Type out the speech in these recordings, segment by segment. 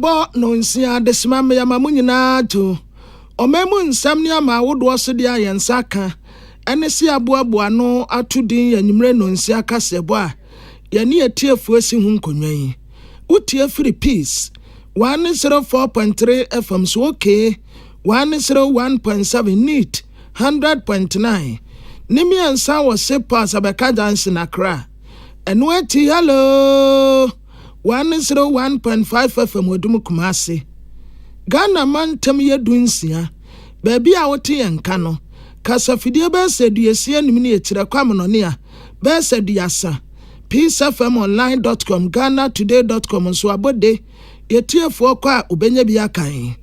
abo no nsia desima me yama munyina to omemu nsam ne ama wodo so de ayensa ka ene si aboabo ano atudin yanyimre no nsia kasebo a yane etiefu asi hu nkonwan utie free peace 104.3 FM so okay 101.7 neat 100.9 nimi ansa wo sepa sabeka jansi na kra eno ati hello 101.5 FM odum kumase Ghana mantam yedunsia baabi a wote yenka no kasafidie be seduesie anim ne etire kwam no ne a be seduasa peacefmonline.com ghanatoday.com so abode yetiefo kwa obenya bi akan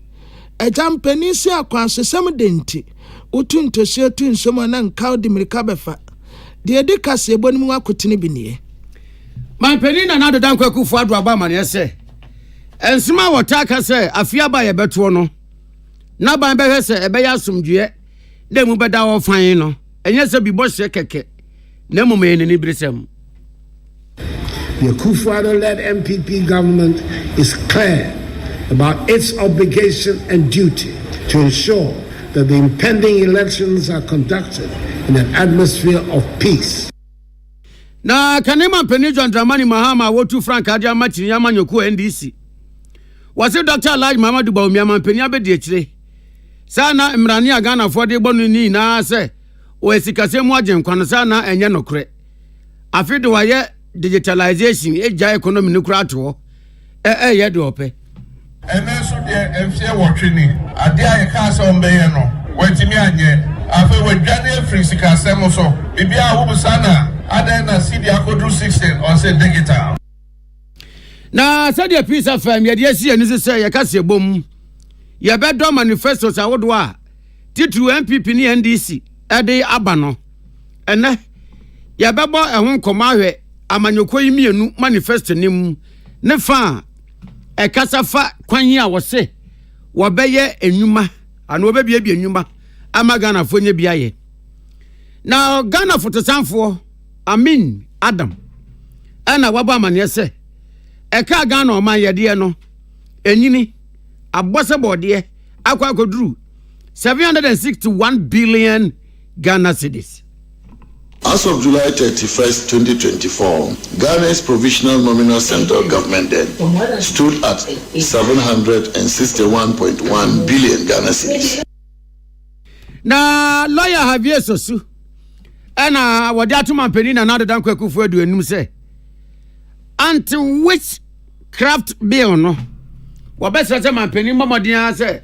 ejampani si akwa sesem denti utuntosie tunsomo na nka odi mirika befa de edi kase ebonim akotene binie mampani na nado dan kwakufu ado aba mane ese ensima wotaka se afia ba ye beto no na ban behwe se ebe ya asomdue na mu beda wo fan no enye se bi bohye keke na mu me ni bresem. The Akufo-Addo-led MPP government is clear about its obligation and duty to ensure that the impending elections are conducted in an atmosphere of peace. Na kanema mpeni John Dramani Mahama wotu Frank Adia Machini Yama Nyoku NDC. Wasi Dr. Alhaji Muhammadu Bawumia mpeni abedi echire. Sana mrani ya Ghana fode bonu ni na se oesikase mu agenkwa sana enye nokre. Afido waye digitalization eja economy ni kura to ye de ope. Ene so de emfie wotwe ade aye ka se ombeye no watimi anye afi wadwane free sikasem so bibia wo busana ada na CD akodu 16 on say digital. Na sadia peace FM ye de sie ni se ye ka se bom ye bedo manifestos awodo a titru MPP ni NDC ede aba no ene ye bebo ehun komahwe amanyoko yimienu manifesto nim ne fa ekasafa kwanyi a wose wobeye enwuma ano obebie bi enwuma ama Ghana fo nye biaye na Ghana fotosanfo Amin Adam ana waba amane se eka Ghana o man yede no enyini abose bode akwa koduru 761 billion Ghana cedis. As of July 31st, 2024, Ghana's provisional nominal central government debt stood at 761.1 billion Ghana cedis. Na lawyer Javier Sosu, ana wadiatu mampeni na nado dan kwakufu edu enum se, until which craft bill no, wabesa se mampeni mamadiya se,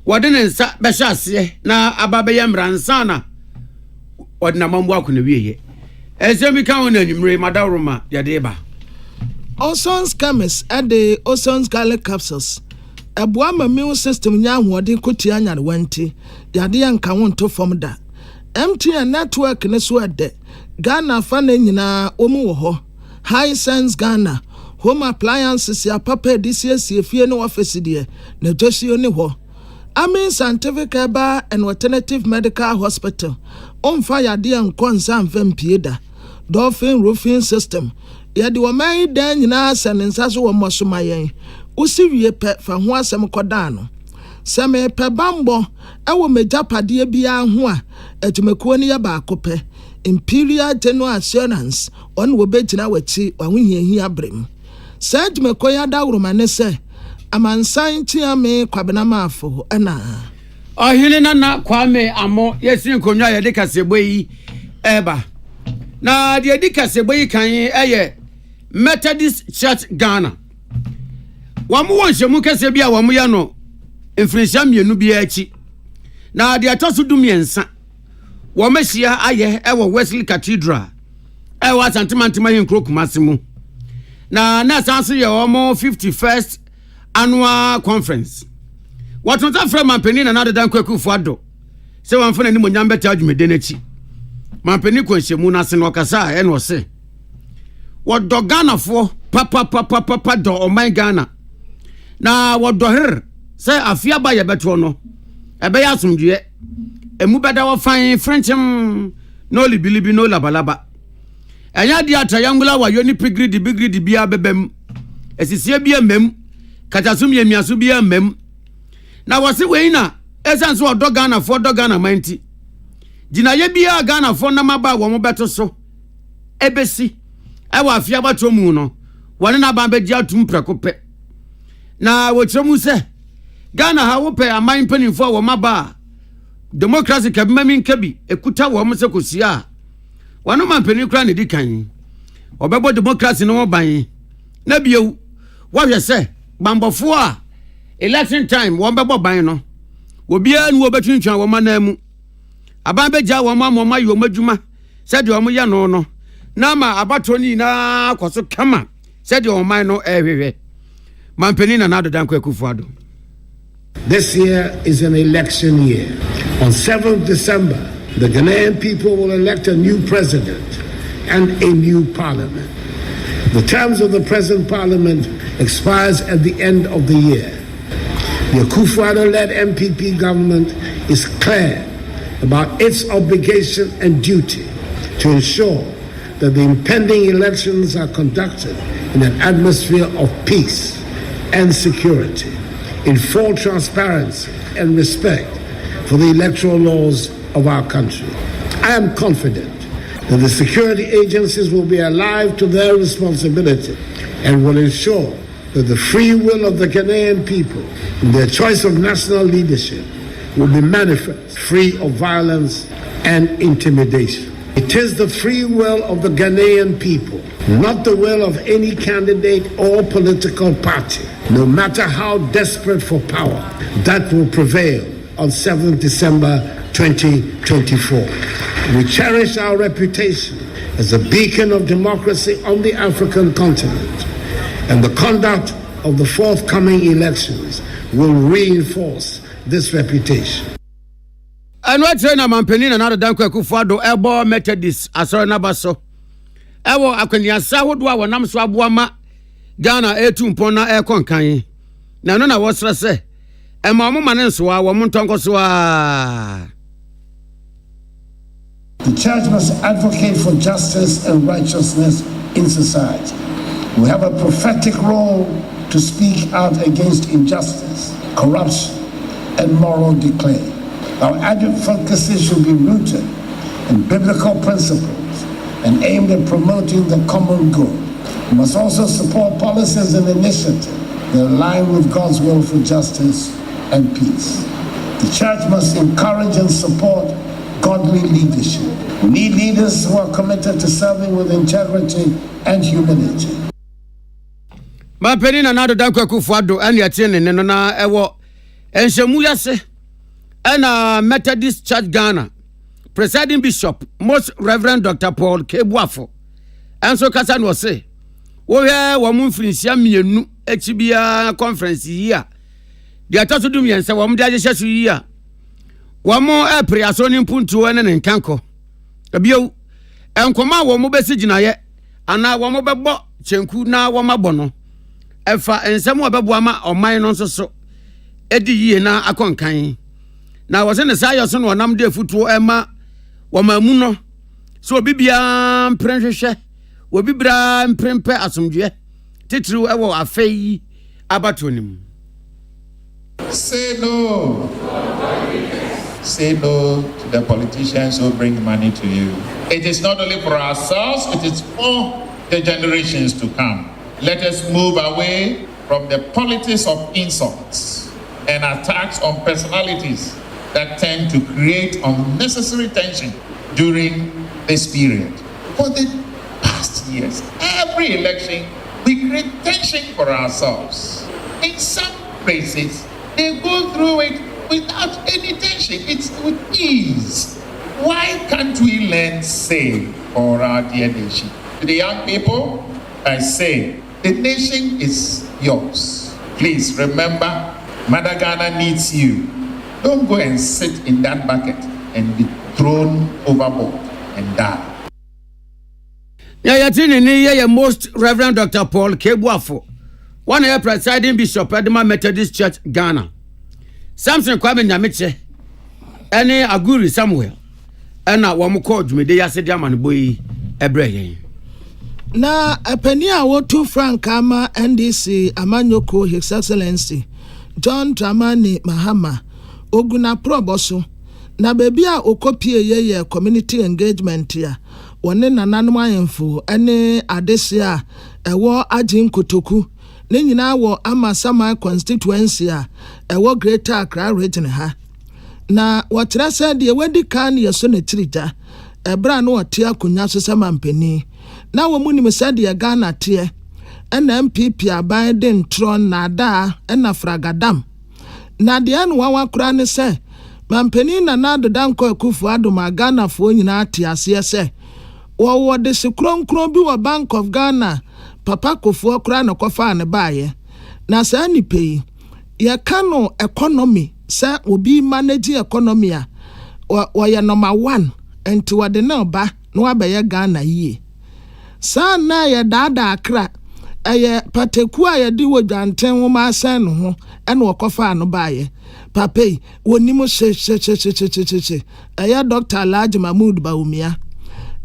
wadene nsa beshasiye na ababe mransa na, wadina mambu wako newiye. Ezemi ka wona nyumre madaruma ya deba. Osons chemists ade Osons garlic capsules. Ebua immune system nya hoɔden kotia nya wanti. Yade yanka wonto fom da. MTN network ne so ade. Ghana fa na nyina omu wo hɔ. High Sense Ghana. Home appliances ya papa edisi fie no office de. Na josi oni hɔ. Amin Scientific Herbal and Alternative Medical Hospital. On fire dear and concern Vampieda. Dolphin Roofing System. Yadi wa mai den nyina sanensaso wa mosomayen. Usi wie pe fa ho asem kodano. Seme pe bambo ewo megapade bia ho a etumekuo ne ya ba akope. Imperial General Assurance on wo betina wachi wa hohiahia brem. Sa etumekuo ya dawroma ne se amansan tiame kwabena mafo ana ohine nana kwame amo yesin konwa ye de kasebo yi eba na de de kasebo yi kan eye Methodist Church Ghana wamu wonhemu kasebo a wamu ya no influencer mienu bi achi na de atoso dumiensa womahia aye ewo Wesley Cathedral ewo asantemantima yin krokumasemu na sanso ye omo 51st annual conference. What was that from Mampeni na nado dan kwakufu ado? Se wanfana ni monyamba ta adwumede nachi. Mampeni kwanhyemu na se no kasa e no se. Wodo Ghana fo papa do oman Ghana. Na wodo her se afia ba ye beto no. Ebe ya asomdue. Emu beda wo fan Frenchem no libilibi no labalaba. Enya dia atayangula wa yoni pigridi bia bebem. Esisie bia mem katasum ye miaso bia mem na wose we na esan so odo Ghana for odo Ghana manti gina ye bia Ghana for na maba wo mo beto so ebesi ewa afia bato mu no wone na ba beji atum prekope na wo tremu se Ghana ha wo pe aman panimfo wo maba democracy kabima nkabi ekuta wo mo se kosia wano mampani kra ne dikan obebo democracy no ban na bieu wa hwe se bambofo a election time wo bebo ban no obia nu obetwintwan wo manamu aban beja wo mama yo madwuma se de wo ye no no na ma abatoni na kwaso kama se de wo man no ehwehwe mampani na nadodan kwa Akufo-Addo. This year is an election year. On 7th December, the Ghanaian people will elect a new president and a new parliament. The terms of the present parliament expires at the end of the year. The Akufo-Addo-led MPP government is clear about its obligation and duty to ensure that the impending elections are conducted in an atmosphere of peace and security, in full transparency and respect for the electoral laws of our country. I am confident that the security agencies will be alive to their responsibility and will ensure that the free will of the Ghanaian people in their choice of national leadership will be manifest, free of violence and intimidation. It is the free will of the Ghanaian people, not the will of any candidate or political party, no matter how desperate for power, that will prevail on 7th December 2024. We cherish our reputation as a beacon of democracy on the African continent, and the conduct of the forthcoming elections will reinforce this reputation. And what trainer mampeni na nadodan kwa Akufo-Addo ebo Methodist asoro na baso ewo akwaniasa hodo a wonam so aboama Ghana etumpon na ekonkan na no na wosra se ema mo mane nso a wo montonkoso a. The church must advocate for justice and righteousness in society. We have a prophetic role to speak out against injustice, corruption, and moral decay. Our advocacy should be rooted in biblical principles and aimed at promoting the common good. We must also support policies and initiatives that align with God's will for justice and peace. The church must encourage and support godly leadership. We need leaders who are committed to serving with integrity and humility. Mampeni na nadodan kwa Akufo-Addo ane atene ne no na ewo enhemu yase and Methodist Church Ghana, Presiding Bishop, Most Reverend Dr. Paul K. Buafo. And so Kasan was say, "Oh, yeah, woman Finisia mienu HBA conference here. The attached to me and say, Wam Diajasu here. One more April, as on Puntu and Kanko. A bio, and Koma Wamobesijina yet, and now Wamobabo, Chenku na Wamabono. Efa and some Wabama or mine also so. Eddie ye na Akan Kain. Na was in the side of son or nam de futu Emma Wamamuno. So Bibia Prenshe will be bram prempe asumje. Titru ewo afei abatonim. Say no. Say no to the politicians who bring money to you. It is not only for ourselves, it is for the generations to come. Let us move away from the politics of insults and attacks on personalities that tend to create unnecessary tension during this period. For the past years, every election, we create tension for ourselves. In some places, they go through it without any tension. It's with ease. Why can't we learn same for our dear nation? To the young people, I say, the nation is yours. Please remember, Mother Ghana needs you. Don't go and sit in that bucket and be thrown overboard and die. Yeah, Most Reverend Dr. Paul K. Buafo, one year Presiding Bishop Edema Methodist Church Ghana. Samson Kwame Nyamiche, any Aguri Samuel, and now one more called me, they are said Yaman boy, a brain. na apani a wotu frank ama NDC amanyoko His Excellency John Dramani Mahama oguna proboso na bebi a okopie ye community engagement ya wone nananom ayemfo ene adese a ewo agin kotoku ne nyina wo Amasama constituency a ewo Greater Accra region ha na wotra se de wedi kan ye so na tirija ebra no ote akonya so sama mpani na wo munim se de Ghana te ena MPP aban de ntron na da ena fragadam na de anu wawa kura ne se mampani na nado danko akufu adoma Ghana fo nyina ate ase se wo de se kronkron bi wo Bank of Ghana papa kofu kura na kofa ne baaye na sa nipe ye kano economy se obi manage economy a wo ye number 1 enti wo de na ba no abaye Ghana yie sa na ye dada akra eye pateku a ye di wo janten wo ma asan no ho ena wo kofa no baaye papai wonimo she eye Dr. Alhaji Mahmood Bawumia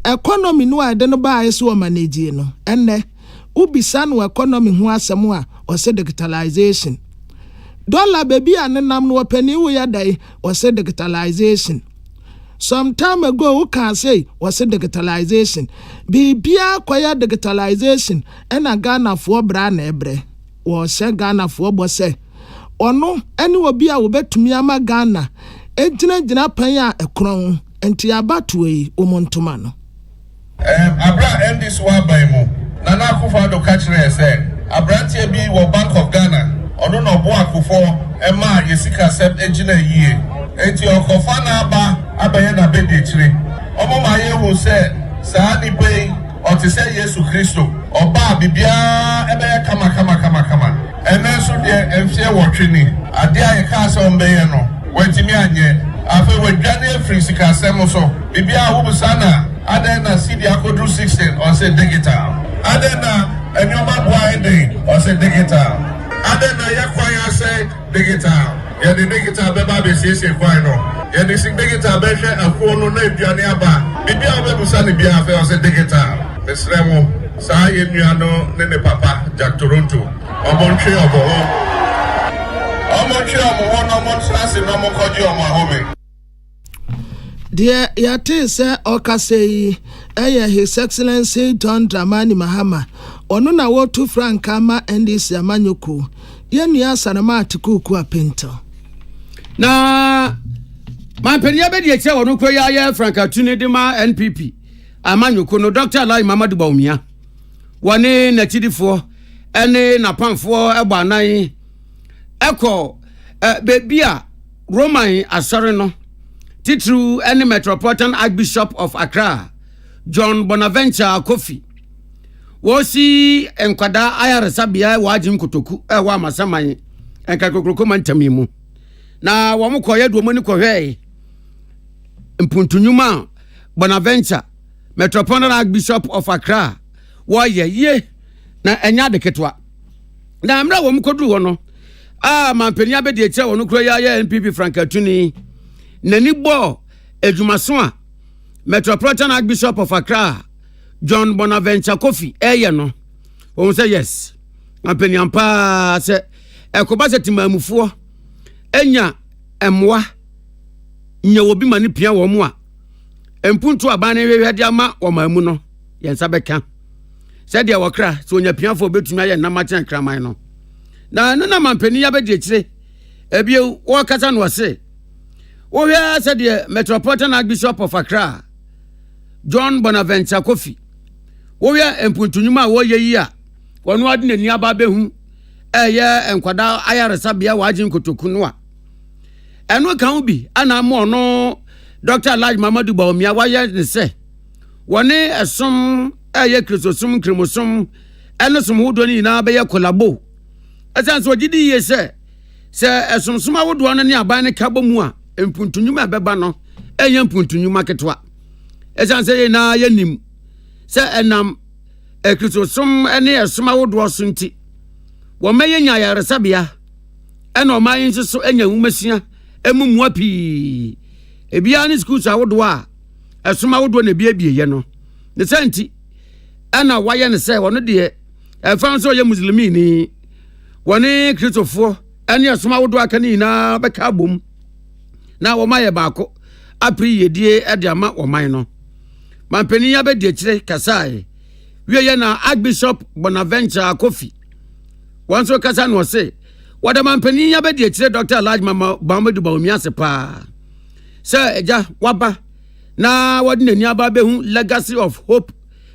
economy no ade no baaye so manage no enne ubisa no economy ho asem a o se digitalization dollar baby anenam no pani wo ya dai o se digitalization some time ago who can say was digitalization bibia kwaya digitalization ena Ghana for bra na ebre wo se Ghana for bo se ono eni obi a wo betumi ama Ghana ejina pan a ekron enti abatu yi omontoma no abra end this one by mo nana akufo do catch re say abrantie bi wo Bank of Ghana ono no bo akufo ema yesika sep ejina yie enti okofa na aba abaye na bede chire omo ma ye wo se saa ni pe o ti se Yesu Kristo oba bibia ebe ya kama ene so de emfie wotwe ni ade aye ka se ombe no wetimi anye afa wedwane free sika sem so bibia wo busana ade na CD akodu 16 on say digital ade na enyoma boy on say digital ade na yakwanya say digital ya the digital beba be sese kwai no ya the digital be hwe akuo no na aduane aba bibia obebusa ne bia afa say digital mesremo sa ye nuano ne papa Jack Toronto omontwe obo no mo transi no mo koji o ma home dear yate se okasei eye His Excellency John Dramani Mahama ono na wotu frank ama NDC amanyoko ye nua sanama atikuku apento na mampenia be de che wono kro ya frank atuni de ma NPP amanyoko no Dr. Alhaji Mahmood Bawumia wone na tidifo ene na pamfo egbanan eko bebia Roman asore no titru ene Metropolitan Archbishop of Accra John Bonaventure Kofi wosi enkwada ayaresabia wajim kotoku wa Amasaman enkakokroko mantamimu na womkoye duomoni kohwe mpuntunyuma Bonaventure Metropolitan Archbishop of Accra ye na enya deketwa na amra womkodu ho no mampenia be de che wono kro ya NPP Frank Atuni nani bo edumaso a Metropolitan Archbishop of Accra John Bonaventure Kofi no won say yes mampenia pa se ekoba se timamufo enya emwa nya obi mani pia wo mu a empuntu abane hwehwede ama wo mamu no yensa beka said ya wakra so nya piafo betumi aye na machen kraman no na mampeni ya bedi kire ebie wo kasa no se wo hwea said ya Metropolitan Archbishop of Accra John Bonaventure Kofi wo hwea empuntunyuma wo ye yi a wono ade nani aba behu eye enkwada ayaresabia wajin kotoku no a eno kan bi ana mo no Dr. Alhaji Mahmood Bawumia waye ne se wone esom eye kristosum kremosum eno som hodo ni na be ye kolabo esanso gidi ye se esomsom awodo no ne aban ne kabo mu a empuntunyuma beba no eye empuntunyuma ketwa esanso ye na ye nim se enam kristosum ene esom awodo so nti wo meye nya yaresabia ena o man nso enya humasia emumu api ebia ne schools awodo a esom awodo na bia bie ye no ne santi ana wayɛ ne sɛ wɔno deɛ ɛfa nso yɛ muslimi ni wɔne kristofo ɛne asoma wodo aka ne nyinaa bɛka abom na wɔma yɛ baako apri yedie ɛde ama wɔman no mampani ya bɛdi akyire kasae wie yɛ na Archbishop Bonaventure Kofi wɔn nso kasa no sɛ wɔda mampani ya bɛdi akyire Dr. Alhaji Muhammadu Bawumia sepa sɛ ɛgya waba na wɔde n'ani aba bɛhu Legacy of Hope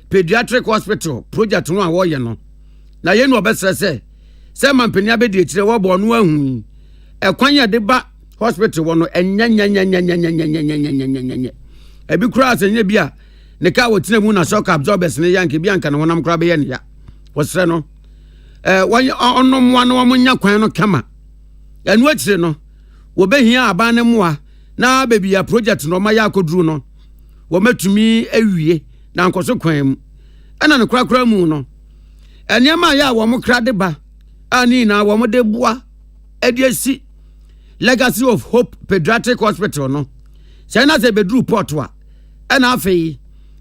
Pediatric Hospital project no a wɔyɛ no na yɛn no ɔbɛsrɛ sɛ mampani ya bɛdi akyire wɔbɔ no ahu ɛkwan yɛ de ba hospital wɔ no ɛnyɛ ebi kura asɛnyɛ bi a ne ka wɔtena mu na shock absorbers ne yanke bi anka ne honam kura bɛyɛ ne ya wɔsrɛ no wɔn ɔnomwa no wɔn nya kwan no kama ɛno akyire no wɔbɛhia aban ne moa na baby ya project no ma ya akoduru no wɔmatumi awie na nkɔso kwan mu ɛna ne kura mu no ɛnɛma ya wɔn kra de ba ani na wɔn de boa adiasi Legacy of Hope Pediatric Hospital no sɛ na sɛ beduru port wa ɛna afei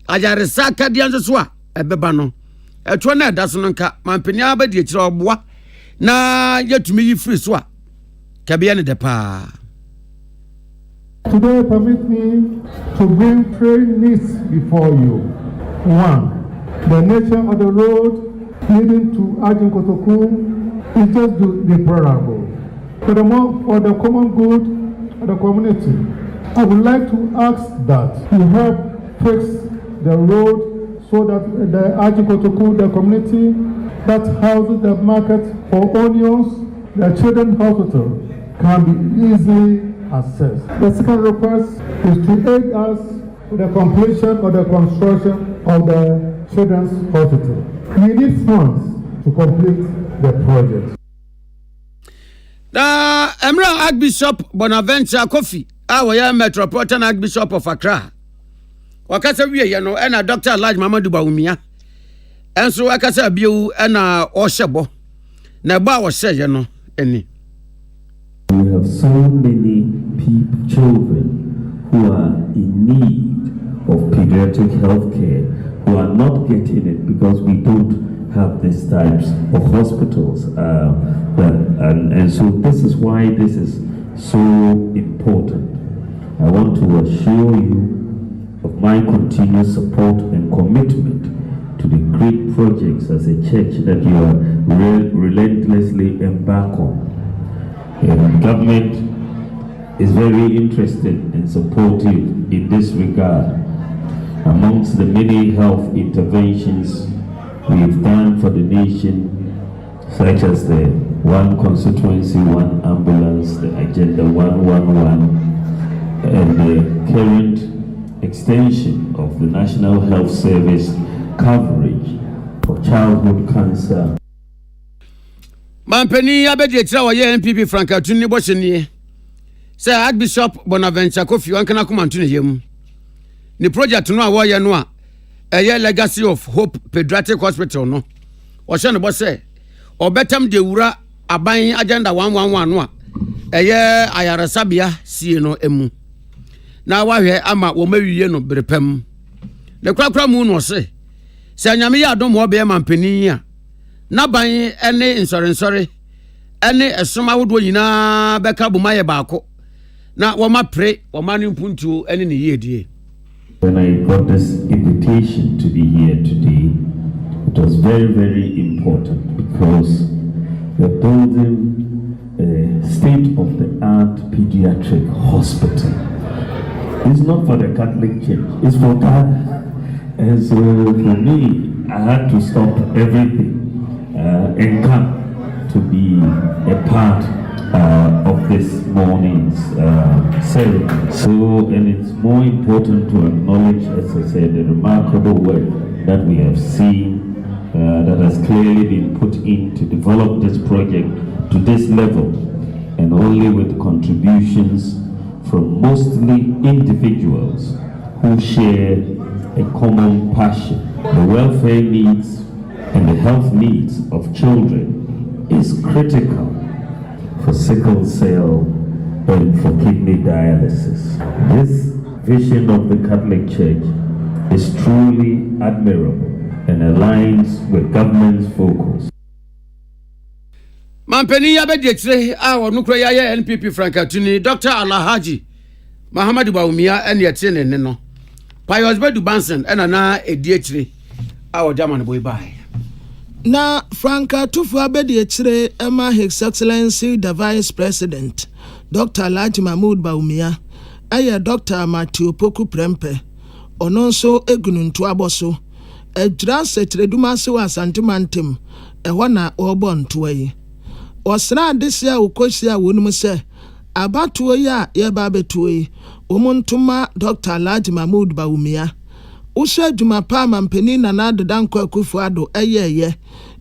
ayaresa kadeɛ nso so a ɛbɛba no ɛto na ɛda so no nka mampania abɛdi akyire ɔboa na yɛtumi yi free so a kabea ne de paa. Today permit me to bring three needs before you. One, the nature of the road leading to Ajin Kotoku is just deplorable. For the common good of the community, I would like to ask that you help fix the road so that the Ajikotoku, the community that houses the market for onions, the children's hospital, can be easily accessed. The second request is to aid us with the completion of the construction of the children's hospital. We need funds to complete the project. Na Emra Archbishop Bonaventure Kofi a Metropolitan Archbishop of Accra wakasa wie ye no na Dr. Alhaji Muhammadu Bawumia enso wakasa biu na ohyebo na ba wo hye no eni. We have so many children who are in need of pediatric health care who are not getting it because we don't have these types of hospitals. And so this is why this is so important. I want to assure you of my continued support and commitment to the great projects as a church that you are relentlessly embark on. The government is very interested and supportive in this regard. Amongst the many health interventions we've done for the nation, such as the One Constituency, One Ambulance, the Agenda 111, and the current extension of the National Health Service coverage for childhood cancer. Mampeni abedi etira wa ye MPP Franka Tuni boshenie. Say Archbishop Bonaventure Kofi wankana kumantune yem. Ni project no a wo ye no a Legacy of Hope Pediatric Hospital no. O hye no bo say obetam de wura aban agenda 111 no a ayaresabia sie no emu. Na wahwe ama wo mawiye no berepam. Ne krakra mu no se anyame ya adom wo be mampeni a na ban ene nsore ene esoma wodo nyina beka buma ye baako na wo ma pre wo ma no mpuntuo ene ne yedie. When I got this invitation to be here today, it was very, very important because we're building a state-of-the-art pediatric hospital. It's not for the Catholic Church, it's for Ghana. And so for me, I had to stop everything and come to be a part of this morning's ceremony. So, and it's more important to acknowledge, as I said, the remarkable work that we have seen that has clearly been put in to develop this project to this level, and only with contributions from mostly individuals who share a common passion. The welfare needs and the health needs of children is critical for sickle cell and for kidney dialysis. This vision of the Catholic Church is truly admirable, and aligns with government's focus. Mampeni abedietire a onukro ya NPP Frankatuni Dr. Alhaji Muhammad Baumia ene yete ne no. Pius Bedu Bansen ena na edietire a German boy bai. Na Franka tufu abedietire Emma His Excellency the Vice President Dr. Alhaji Mahmoud Baumia aye Dr. Matthew Poku Prempe ononso egununtu aboso ejra setreduma se wasantimantem ehɔ na ɔbɔ ntoyi ɔsra desia ukosia wonum se abatuo ya yeba betuoyi omuntuma Dr. Alhaji Mahmoud Baumia usha dwuma pa mampeni na adodankɔ akufuado eyeye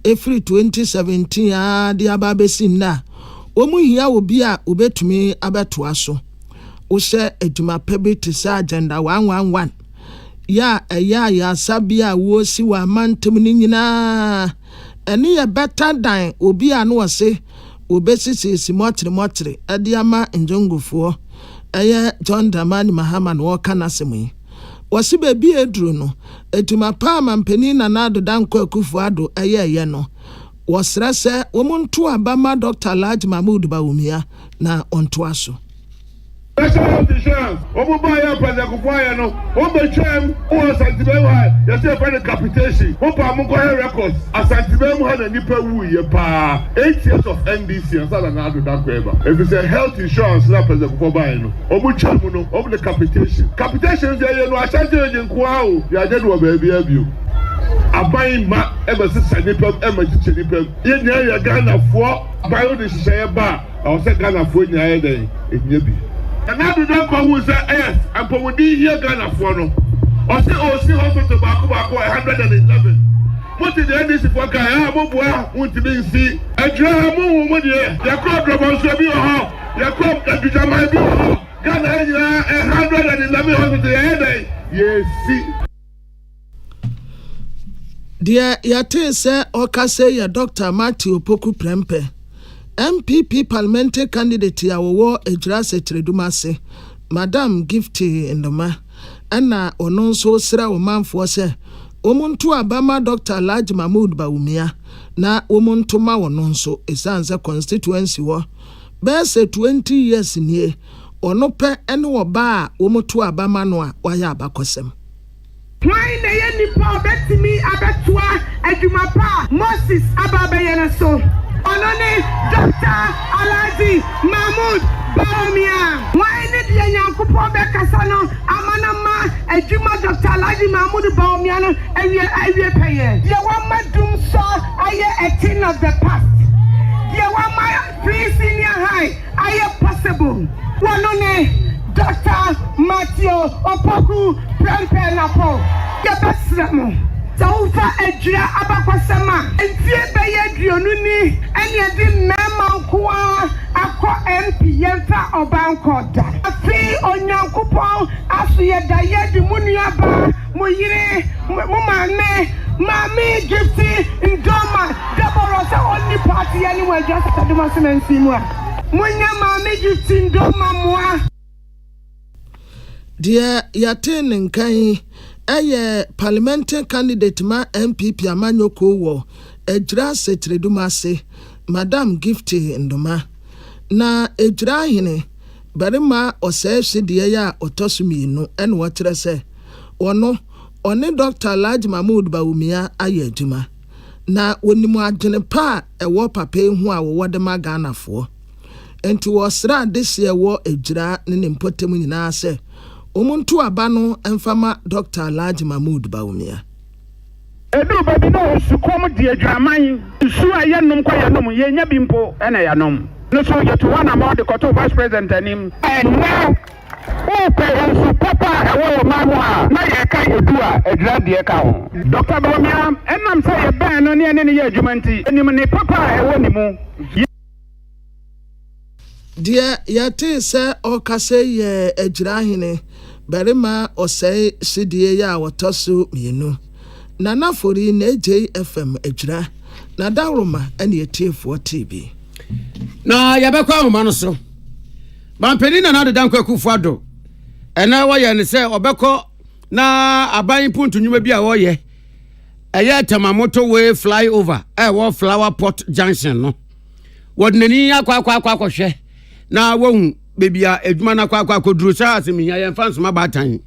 efiri 2017 a de ababesi na omuhia obi a obetumi abetoa so usha edwuma pa bi te sa agenda 111 ya ya sabia wo si wa mantem ni nyina eni ye better than obi anu ose obesisi motre ade ama njongofo eye John Dramani Mahama no kana semu wose bebi eduru no etuma pa mampeni na adodankɔ akufuado eye no wosra se womuntu abama Dr. Alhaji Mahmoud Baumia na onto aso National insurance. Obuya Pazakufaya no. Obechem or Santibema. You say for the capitation. Opa Mukoya records. A Santibema had a nipper woo ye pa 8 years of NDC and Southern Ado Dankweba. If it's a health insurance, not Pazakufaya no. Obuchamuno of the capitation. Capitation is there no Ashanti in Kwao. You are dead or baby of you. Abayin ma ever since Sanipem, Emma Chipem. In the Ghana for bio the Shayaba. I was a Ghana for in the Yabi. And now the doctor who say yes, and for we here Ghana for no. Or say hospital back 111. What is the NDC for Kaya Mobua, want to be see a drama woman here. The crowd drama should be a hall. The crowd that you might be a hall. Ghana 111 hospital a day. Yes, see. Dear Yate say Okase ya Dr. Matthew Poku Prempe. MPP parliamentary candidate ya wo ejra setreduma se Madam Gifty Ndoma ana ononso sra omanfo se omuntu abama Dr. Alhaji Mahmoud Baumia na omuntu ma wononso esanse constituency wo be se 20 years nie ono pe ene wo ba omuntu abama no a waya abakosem. Why na ye nipa betimi abetua adwuma pa Moses ababe na so Onone Dr. Alhaji Mahmoud Baumia. Why need ye nyankopon be kasa no amanama adwuma Dr. Alhaji Mahmoud Baumia no ewie peye. Ye wa madum so aye a thing of the past. Ye wa my pre-senior high aye possible. Onone Dr. Matthew Opoku Prempe Napo. Ye besramo. Saufa ejira abakwasama entie beye duonu ni ene de mema kwa akọ MP yemfa obankoda afi onyankopon aso ye daye di munuaba moyire mami Gifty Ndoma Deborah say only party anywhere just at the masensi mu munya mami Gifty Ndoma moa dia yate nkan eye parliamentary candidate ma MPP amanyoko wo ejra setreduma se Madam Gifty Ndoma na ejra hene barima osehye de ya otosuminu ene wotre se ono one Dr. Alhaji Mahmoud Baumia aye adwuma na wonimu adwene pa ewo papa hu a wo de magana fo enti wo sra dese wo ejra ne mpotem nyina se omuntu abano emfama Dr. Alhaji Mahmoud Baumia. Edu baby no sukom die dwaman su ayenom kwa yanom ye nya bimpo ena yanom no so ye to one amount the court vice president anim and now o pe papa ewo mamu a na ye ka edu a edra de ka ho Dr. Baumia enam say ye ban no ne ne ye adwumanti enim ne papa ewo ni mu dia yate se okase ye ejira hene barima osei sidie ya wotoso mienu nana fori na JFM ejira na dawroma ene etiefo TV na yabekwa ahoma no so bampeni na do dankwa kufuado ena wo ye ne se obekọ na aban puntu nwuma bi a wo ye ɛyɛ tema motorway flyover ɛwɔ flower pot junction no wɔdnani akwa na wɔhu bebia adwuma na akwa duru saa asemiya yɛn fa nsoma baatan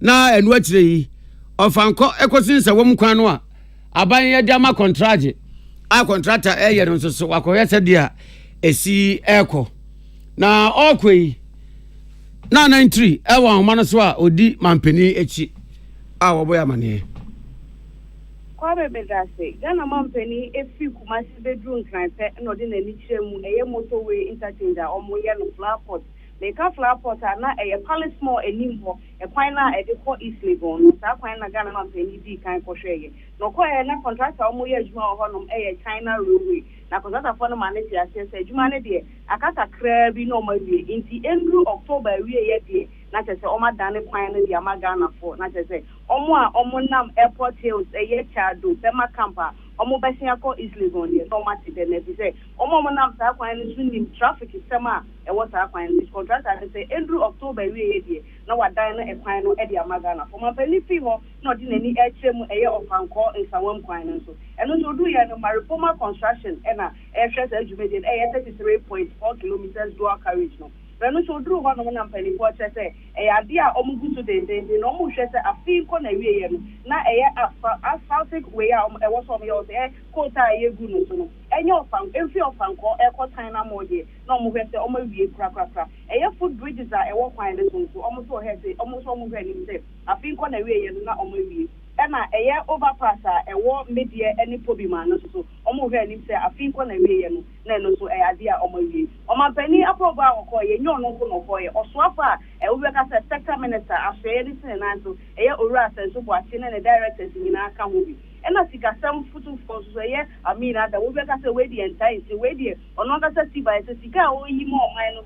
na ɛnu akyire yi ɔfanko ekosin sɛ wɔm kwan no a aban yɛ de ama contract a contractor ɛyɛ no nso wakɔyɛ sɛ dia esi ɛkɔ na ɔkɔyi na 93 ɛwɔ ahoma no so a odi mampani echi a wɔbɔ ya mane kwabe bedase Ghana mampani efi kumasi bedroom kranpe no de na ni kyeremu eye motorway interchange a omo ye no flower pot na eye palace mall enimbo e kwan na e de ko East Legon no sa kwan na Ghana mampani di kan ko hweye no ko e na contractor omo ye adwuma ho no eye China railway na contractor for no manage ase adwuma ne de akata kra bi no ma wie inti endru October wie ye de na chese oma dane kwan no di ama Ghana for na chese omo nam airport hills eye chado pema camper omo besia ko East Legon de no ma ti de na bi say omo nam sa kwan no sunim traffic sema e water kwan this contractor say endru October wie ye de na wadan no e kwan no e di ama Ghana for ma peli fi ho no di nani e kyeremu eye ofanko nsawam kwan no so eno so do ye no Maripoma construction na e hwese adwumede e 33.4 kilometers dual carriage no Reno so dru ho no na mpani ko chese e ade a omugu so de no mu hwese afi ko na wie ye no na e asphaltic way a e wo so me o se kota ye gu no so no enye ofan emfi ofan ko e ko tan na mo de na mu hwese o ma wie kra e ye foot bridges a e wo kwan de so o mo so hwese o mo so mo hwe ni se afi ko na wie ye no na o ma wie na eye overpass a ewo media any pobima no so omo hwe ni se afi ko na wie ye no na no so ade a omo wie omo pani apoba akọ ye nyo no ko no ko ye osoafa e wo beka se sector minister afeye ni se na so eye owura asenso bo ati na directors nyina aka ho bi ena sika sam futu for so ye amina da wo beka se we di entire se we di ono ga se tiba se sika o yi mo man no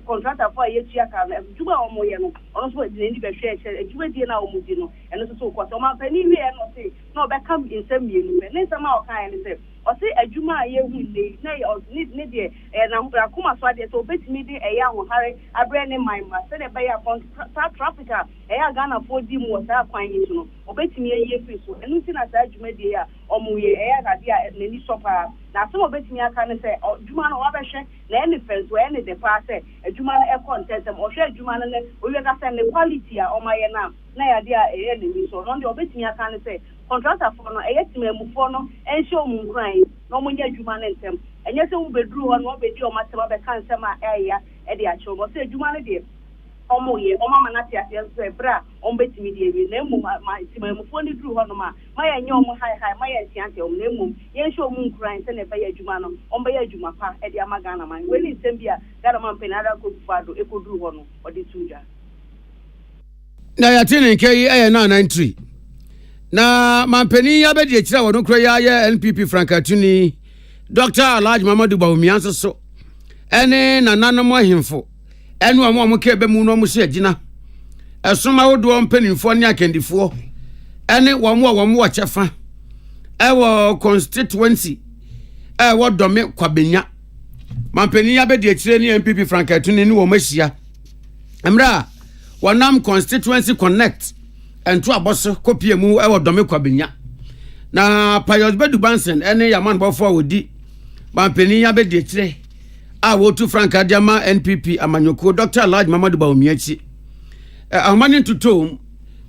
contractor for ye tua ka na juba omo ye no ono so di ni be hwe juba di na omo di no eno so ko so ma pani wi e no se no be kam insem mienu be ne nsama o kan ni se o se adwuma ye hu le na ne de na mbra kuma so ade so betimi de eya ho hare abre ne maima se de be ya traffic eya Ghana for di mu sa kwan yi no obetimi ye fi so enu ti na sa adwuma de ya omu ye eya ga dia na ni sopa na so obetimi aka ne se adwuma no wa be hwe na any fence we any de pa se adwuma no e content am o hwe adwuma no ne o ye ga se ne quality a o ma ye na ya dia eye ne ni so no de obetimi aka ne se contractor for no eyetimamu for no ensho mu nkran no mo nya adwuma ne ntem enye se wo bedru ho no obedi o matema be kan sema eya e de a cho bo se adwuma ne de omo ye o mama na tia so ebra o betimi de ebi na emu ma timamu for ni dru ho no ma ya nya omo hai ma ya tiante o na emu ye ensho mu nkran se ne be ya adwuma no o be ya adwuma pa e de amagana man we ni ntem bia gada man penada ko fado e ko dru ho no o de tuja na ya tini ke e na 93 na mampani ya bedi ekira wonu kro ya NPP Frankatuni Dr. Alhaji Mamadu Bawumia so ene nananom ahemfo ene omo ke be mu no mo se agina esoma wodo mpanimfo ne akandifo ene womo wo chefa ewo constituency ewo dome kwabenya mampani ya bedi ekira ni NPP Frankatuni ni wo mahia amra wanam constituency connect ento aboso kopie mu ewo dome kwabenya na Pius Bedu Bansen ene yaman bofo wodi mampani ya bedi ekire a wotu Franka Diama NPP amanyoko Dr. Alhaji Mamadu Bawumia chi amani tutom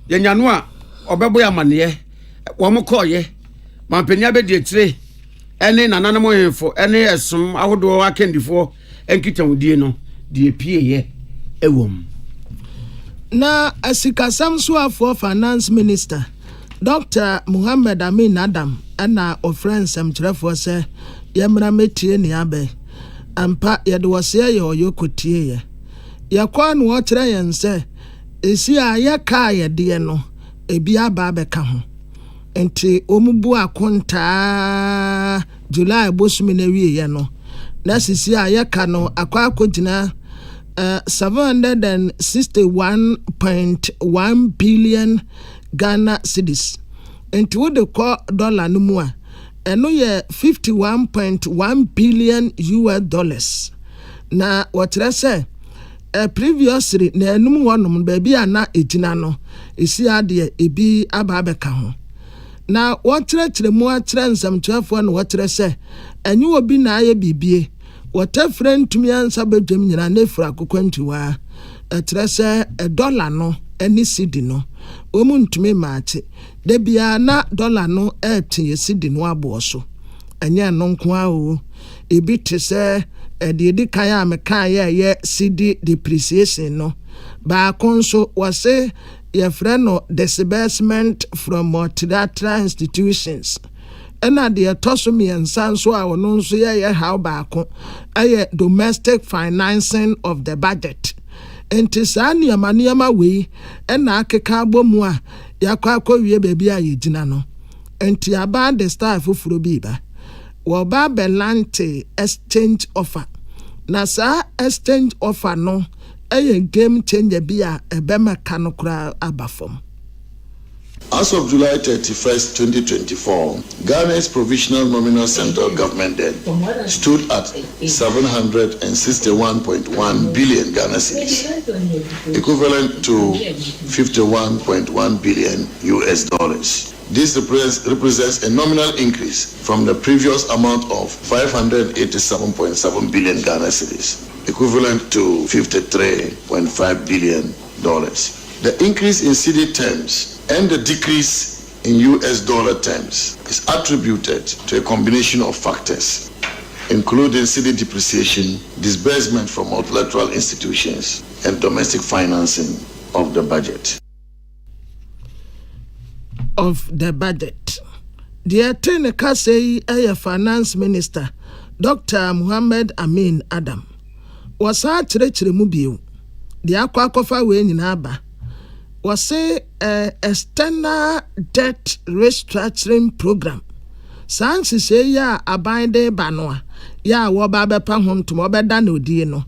yenyano a obebo ya mane wo mokoye mampani ya bedi ekire ene nananom yefo ene esum ahodo akandifo enkitanwudie no de epieye ewom na asikasam so finance minister Dr. Muhammad Amin Adam ana ofrensem kyerefo se yemra metie ni abe ampa yede wose ye oyokotie ye yakwa no o kyerɛ yɛn sɛ esi a yɛka yɛde no ebi aba bɛka ho enti omubu akonta July bosumi na wie ye no na sisi a yɛka no akwa akogyina 761.1 billion Ghana cedis. Enti wo de ko dollar no mu a eno ye 51.1 billion US dollars. Na wotre se previously na enum wonom ba bi ana ejina no esi ade ebi aba abeka ho. na wɔkyerɛkyerɛ mu akyerɛ nsɛmtwerɛfoɔ no wɔkyerɛ sɛ ɛnyɛ obi na ayɛ bibie wɔtafrɛ ntumi ansa bɛdwam nyina na efura akokwantuwa ɛkyerɛ sɛ $1 no ɛne cedi no wɔn ntumi maakye da bia na $1 no ɛte cedi no aboɔ so ɛnyɛ no nko a o ebi te sɛ ɛde kan a meka yɛ cedi depreciation no baako nso wɔse yɛfrɛ no disbursement from multilateral institutions ɛna deɛ ɛtɔ so mmiɛnsa nso a wɔno nso yɛ how baako ɛyɛ domestic financing of the budget enti saa nneɛma wei ɛna akeka abɔ mu a yɛakɔ akɔwie baabi a yɛgyina no enti aba the star foforɔ bi ba wɔba belante exchange offer na saa exchange offer no a game changer bi a ebema kano kura abafom. As of July 31st, 2024, Ghana's provisional nominal central government debt stood at 761.1 billion Ghana cedis, equivalent to $51.1 billion US dollars. This represents a nominal increase from the previous amount of 587.7 billion Ghana cedis, equivalent to $53.5 billion. The increase in cedi terms and the decrease in US dollar terms is attributed to a combination of factors, including cedi depreciation, disbursement from multilateral institutions, and domestic financing of the budget. The attorney say a finance minister, Dr. Muhammad Amin Adam, was a treachery mobile. The aquacofa way in Aba was say external debt restructuring program. Sans say ya abide banoa, ya wababe pahom to mobedano dino.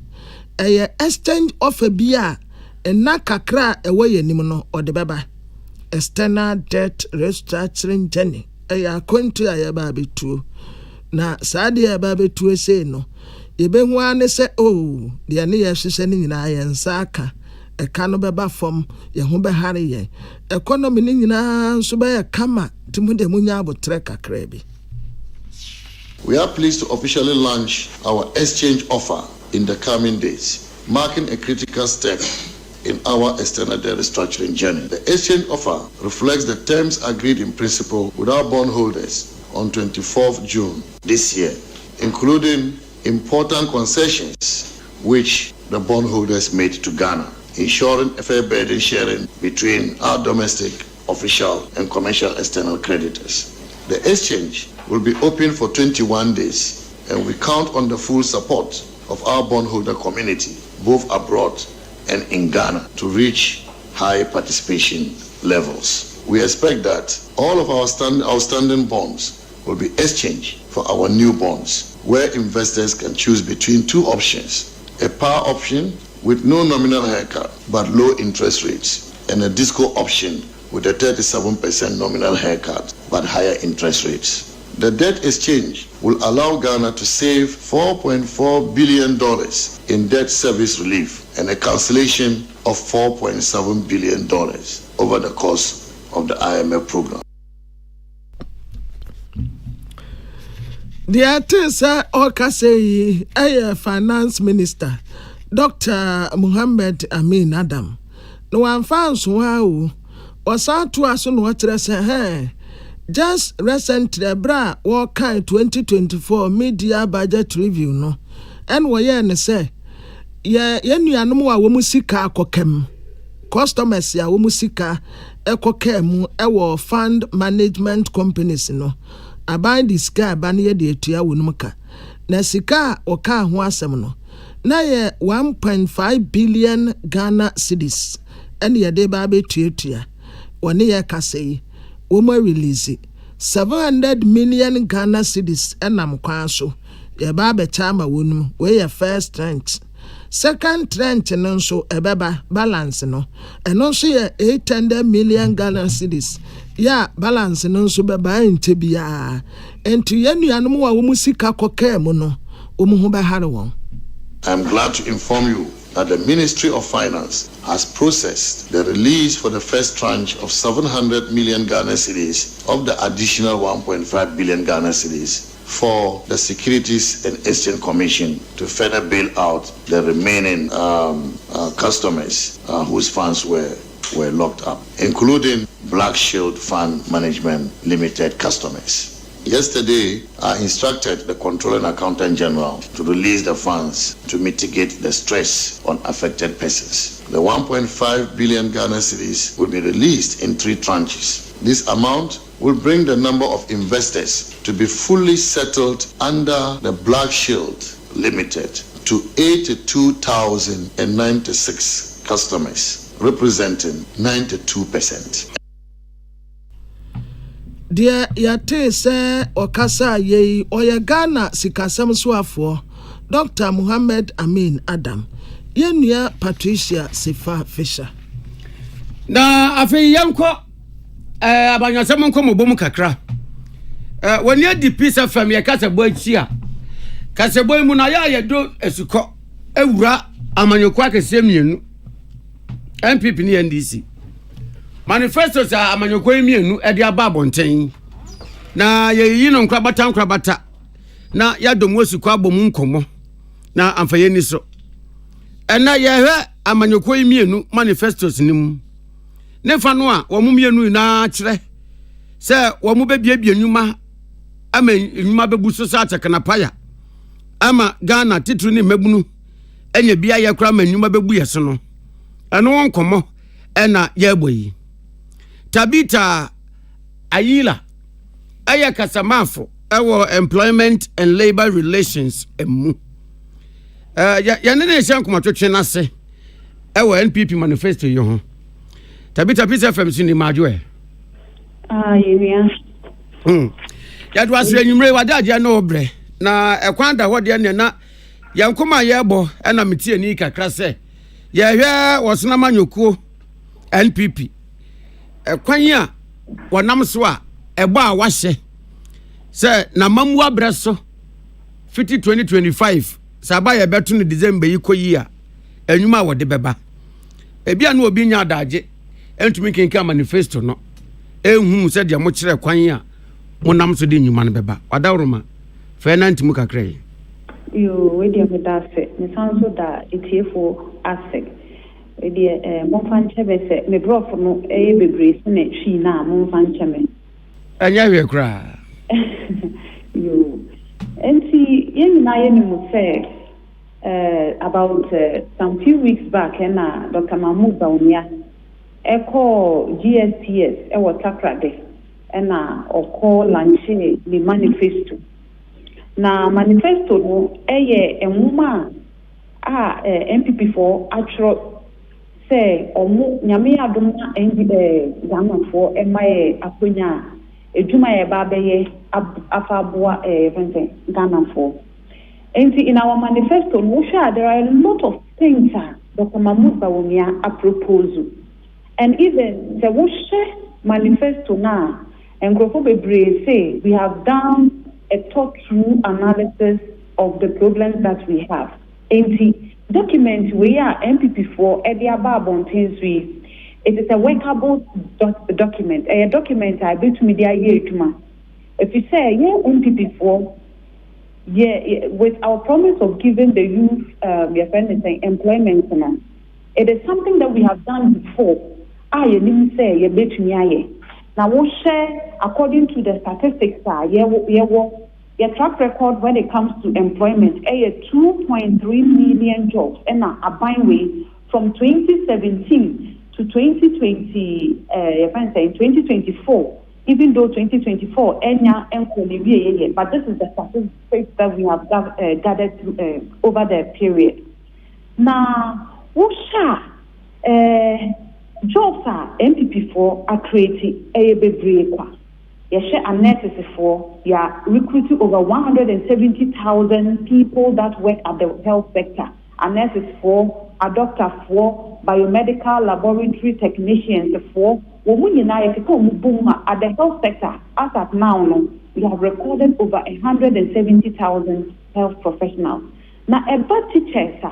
A exchange of a beer and nakakra away anymore or the baba. External debt restructuring journey. Aya kwento ya baby too. Na sadi ya baby too say no. Yebe wane se oh the ane ya shiseni nyina yensaka eka no beba fom ye ho behare ye economy ni nyina so be kama timude munya abotre kakra bi. We are pleased to officially launch our exchange offer in the coming days, marking a critical step in our external debt restructuring journey. The exchange offer reflects the terms agreed in principle with our bondholders on 24th June this year, including important concessions which the bondholders made to Ghana, ensuring a fair burden sharing between our domestic, official, and commercial external creditors. The exchange will be open for 21 days, and we count on the full support of our bondholder community, both abroad and in Ghana, to reach high participation levels. We expect that all of our outstanding bonds will be exchanged for our new bonds, where investors can choose between two options: a par option with no nominal haircut but low interest rates, and a disco option with a 37% nominal haircut but higher interest rates. The debt exchange will allow Ghana to save $4.4 billion in debt service relief and a cancellation of $4.7 billion over the course of the IMF program. The artist Oka say a finance minister, Dr. Muhammad Amin Adam. No one found so wow was out to us on what hey. Just recently, bra walk 2024 media budget review no, and we say, nuanom a wɔn sika akɔkɛm, customers ya wɔn sika ɛkɔkɛm ɛwɔ fund management companies no, aban di sika aban yɛ de etua wɔn ka, na sika ɔka ho asɛm no, na yɛ 1.5 billion Ghana cedis, ɛne yɛ de ba betua, wɔne yɛ kasa yi. Woman release 700 million Ghana cedis enam kwan so ye ba be chama wonum we ye first tranche, second tranche no so ebeba balance no eno so ye 800 million Ghana cedis ya balance no so beba ente bia enti ye nuanom wa wo musika kokam no wo mu ho be hare won. I am glad to inform you that the Ministry of Finance has processed the release for the first tranche of 700 million Ghana cedis of the additional 1.5 billion Ghana cedis for the Securities and Exchange Commission to further bail out the remaining customers whose funds were locked up, including Black Shield Fund Management Limited customers. Yesterday, I instructed the Controller and Accountant General to release the funds to mitigate the stress on affected persons. The 1.5 billion Ghana cedis will be released in 3 tranches. This amount will bring the number of investors to be fully settled under the Black Shield Limited to 82,096 customers, representing 92%. Dear Yate say Okasa ye Oya Ghana Sikasam Swafo, Dr. Muhammad Amin Adam, Yenya Patricia Sifa Fisher. Na afi yanko abanyasem nko mobom kakra. When you di peace FM ye kasa boy chia. Kasa boy mu na ya yedo esuko ewura amanyokwa akese mienu. MPP ni NDC. Manifesto sa amanyokwa mienu e de aba abonten. Na ye yi no nkrabata na ya domo esuko abom nkomo. Na amfaye ni so. Ena ye hwe amanyokwa mienu manifestos ni mu. Nefa no a wo mumienu na kire se wo mu bebiebie nyuma ama nyuma bebu so sa atekanapaya ama Ghana titru ni mabunu enya bia ye kra ma nyuma bebu yeso no eno wonkomo ena ye boyi Tabita Ayila aya kasamafo ewo Employment and Labor Relations emu ya ne shan kuma twetwe na se ewo NPP manifesto yo ho Tabita Peace FM sini majoe. Yeah. Ya do asre nyumre wadaje na obre. Na ekwanda hode ne na yankoma yebo na metie ni kakra se. Ye hwe wosona manyokuo NPP. Ekwan a wonam so a ebo a wahye. Se na mamu abre so 2025 saba ye beto no December yi koyi a enwuma wode beba. Ebia na obi nya adaje entumi kenka manifesto no ehum se de mo kire kwan a monam so de nyuma no beba wadawroma fa na ntimu kakrai yo we dey with that me sound so that etfo asek we dey mo fanche be se me brof no bebre se na twi na mo fanche me anya hwe kra yo enti yen na yen mu say about some few weeks back and Dr. Mahmoud Bawumia Echo GSTS ewo takrade na oko lanche ni manifesto na manifesto no eye enwuma a MPP for atro say omu nyame adom na Ghana for emaye akonya edwuma ye ba beye afaboa Ghana for. And in our manifesto, there are a lot of things Dr. Mahmoud Bawumia proposal. And even the manifesto now, and Grofobebre say we have done a thought-through analysis of the problems that we have. And the document we are MPP for Ediaba Bontinswi, it is a workable document. A document I bet media year. If you say MPP for with our promise of giving the youth employment, it is something that we have done before. Now we share according to the statistics. Your track record when it comes to employment, 2.3 million jobs, and a byway from 2017 to 2020. 2024. Even though 2024, but this is the statistics that we have gathered over the period. Now, jobs are MPP for are creating a baby. Analysis for recruiting over 170,000 people that work at the health sector. Analysis for a doctor for biomedical laboratory technicians for. At the health sector, as at now, we have recorded over 170,000 health professionals. Now, about teachers,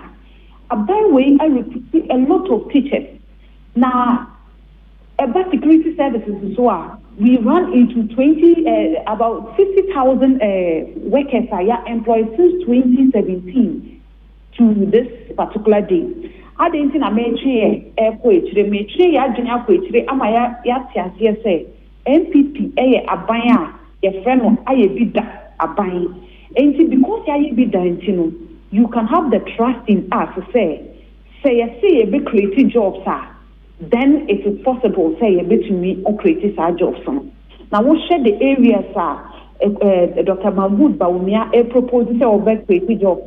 aban way I recruit a lot of teachers. Now, about security services as well. We run into about 50,000 workers are employed since 2017 to this particular day. I didn't think I made the matrix, I didn't say MPP, a baya, a friend, I bid a buying. And because I bid you can have the trust in us to say I see a big creative jobs are. Then it is possible, say, a bit to me or create our jobs. Now, what share the areas are Dr. Mahmoud Baumia proposed to create jobs.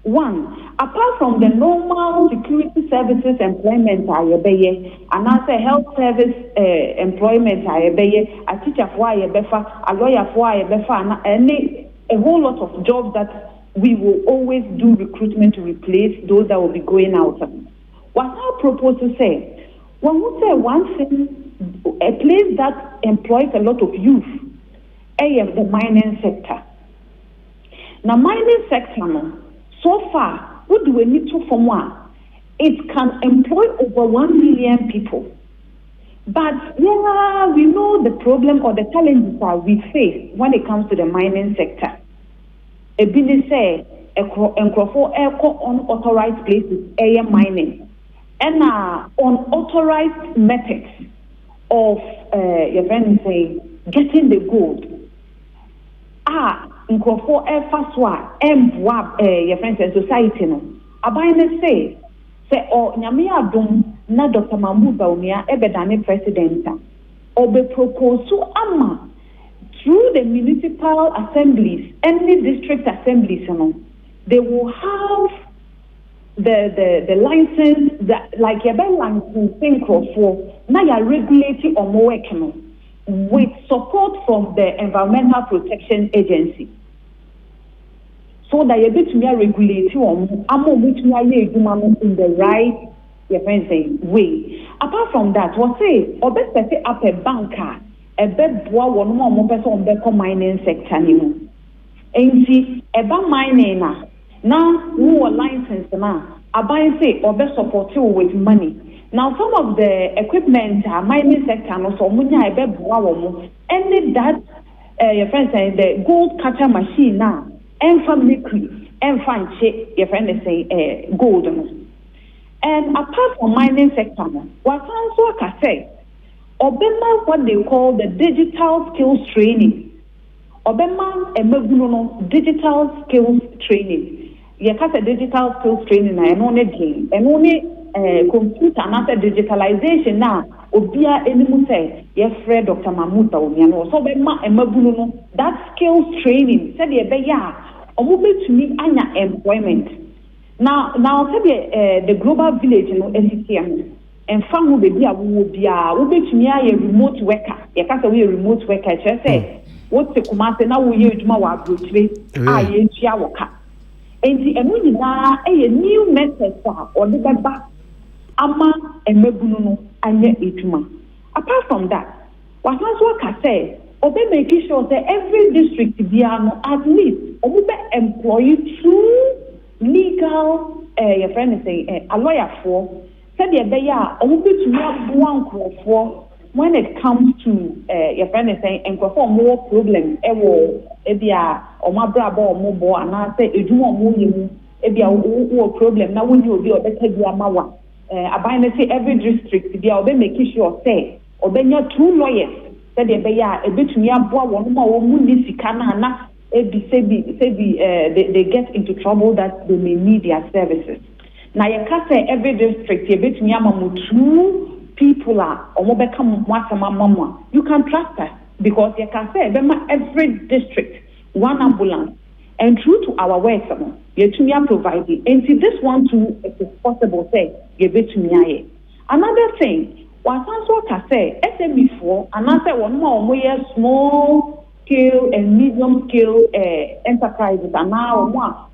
One, apart from the normal security services employment, and as a health service employment, a teacher for a lawyer for and a whole lot of jobs that we will always do recruitment to replace those that will be going out. What I propose to say, when we say one thing, a place that employs a lot of youth, is the mining sector. Now, mining sector, so far, what do we need to form one? It can employ over 1 million people. But yeah, we know the problem or the challenges that we face when it comes to the mining sector. A business say, unauthorized places, air mining. And unauthorized methods of your friend say getting the gold. Nkofo efaswa emboa your friends and society no. Abayne say nyame adom na Dr. Mahmoud Baumia ebedane president obe propose to ama through the municipal assemblies and the district assemblies they will have the license that like your license think for now you're regulating on work with support from the Environmental Protection Agency. So that you're able to regulate on in the right way. Apart from that, what say or best set up a banker, a bed boy one more person on the mining sector anymore. And see about mining now who are licensed now. I buy say or best support you with money. Now some of the equipment mining sector and so munya a bed boy and that your friend saying the gold catcher machine now and family and find your friend is say gold. And apart from mining sector, what sounds like I say, Obema what they call the digital skills training. Obema and digital skills training. You have a digital skills training and only game and only computer and after digitalization now. Obia enimu say yes, Fred Dr. Mahmoud Baumia. So Obema and that skills training said ye be ya to me anya employment. Now the global village SCTM and fan will be a to me a remote worker. You can't say a remote worker. Just say what's the command now we use my worker. And the a new method or the back ama and mebuno and etuma. Apart from that, what I say, Obe making sure that every district be at least Obe employee through legal your friend is saying a lawyer for said they are Obe to have one for when it comes to your friend is saying and perform more problems ebia o mabrabo o mobo ana say edwuma mo yemu ebia wo problem na woni obi obeka bia mawa aban na say every district bia obe make sure say obenya two lawyers said they be ya ebetumi aboa won ma wo mu ni sika na they get into trouble that they may need their services. Now you can say every district ebetumi amamu two people are mama. You can trust us because you can say every district one ambulance and true to our work you are providing and see this one too it is possible say give it to me. Another thing what can say SME4 and I say one more small scale and medium scale enterprises and now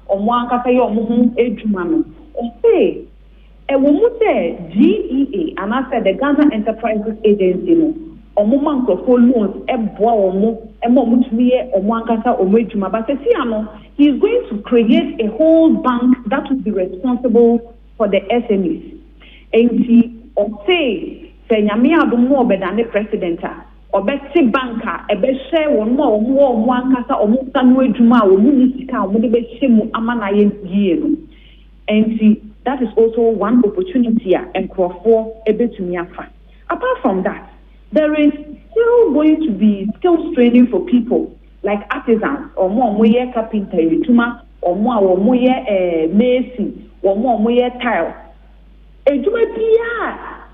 one can say say when we say GEA, and I said the Ghana Enterprises Agency, or moment of loans, he's going to create a whole bank that will be responsible for the SMEs. And or say nyame adom mo obedane president obeti banka ebe share won mo ankasa omuta no adwuma a omu ni sika omu de be shemu amana ye no. And that is also one opportunity and crofo ebetumi afa. Apart from that, there is still going to be skills training for people like artisans or more carpenter tuma or more mason or more tile.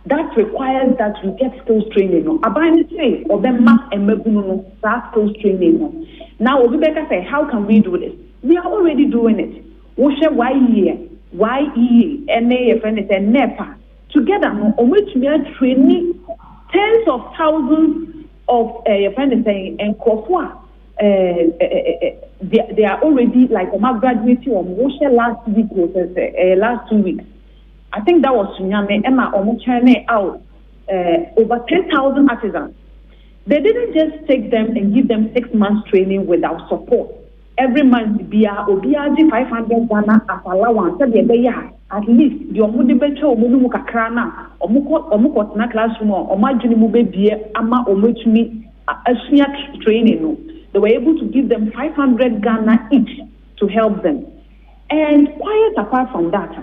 That requires that we get skills training. Abani say or then mass and that skills training. Now Rebecca say, how can we do this? We are already doing it. We share YE, NA, and NEPA together on which we are training tens of thousands of and Kofua. They are already like graduating on Moshe last week was last 2 weeks. I think that was Sunyame Emma Omuchane out over 10,000 artisans. They didn't just take them and give them 6 months training without support. Every month, Obiaji 500 Ghana as allowance. At least the Omudibecho Omumuka Krana, Omukot na classroom, Omajuni Mube Ama Omutumi Ashia training. They were able to give them 500 Ghana each to help them. And quite apart from that,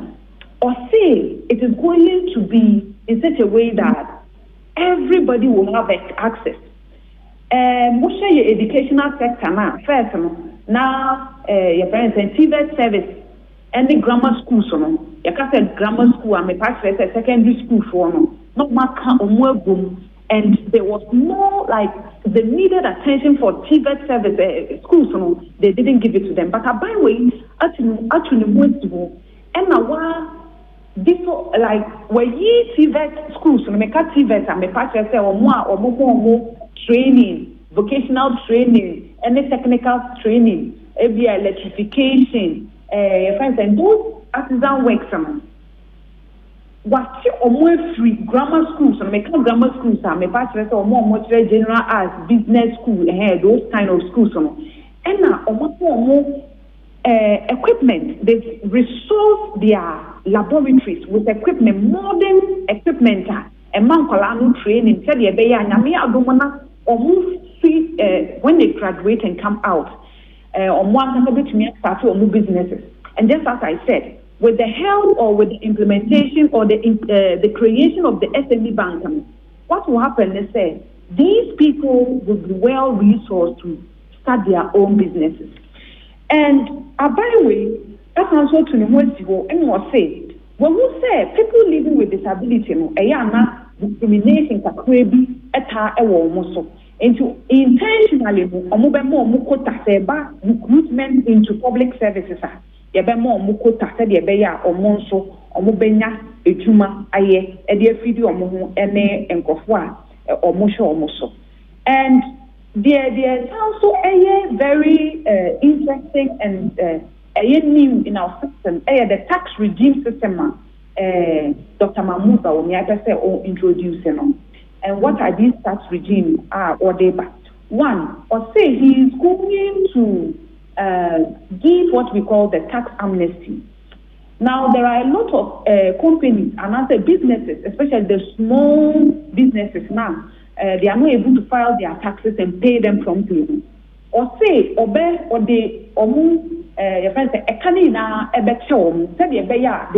or say it is going to be in such a way that everybody will have access. Most of your educational sector now, first, now your parents and TVET service and the grammar school, so you can say grammar school, I'm a pastor, secondary school for no, not mark or more boom. And there was more like the needed attention for TVET service schools, so they didn't give it to them. But by the way, actually, and now this like where ye TVET schools, so make a TVET, I'm a pastor, say or more training, vocational training, any technical training, maybe electrification, friends, and those artisan works. What more free grammar schools, and make grammar schools, I'm a pastor, or more general arts, business school, those kind of schools. And now, more equipment, they resource their laboratories with equipment, modern equipment, and mankolano training, tell you, or move when they graduate and come out, on one hand, to start or move businesses. And just as I said, with the help or with the implementation or the creation of the SME bank, what will happen is say these people will be well resourced to start their own businesses. And by the way, that's also to the most people and was say when we say people living with disability, discrimination kakwebi eta ewo moso into intentionally recruitment into public services yebemo mukota said yebeya omonso omubenya ejuma aye e de afidi omo ene enkofo a omoso. And there also a very interesting and new in our system, the tax regime system. Dr. Mahmoud introduced. And what are these tax regimes? Or they one, or say he is going to give what we call the tax amnesty. Now, there are a lot of companies and other businesses, especially the small businesses now, they are not able to file their taxes and pay them promptly. Or say, they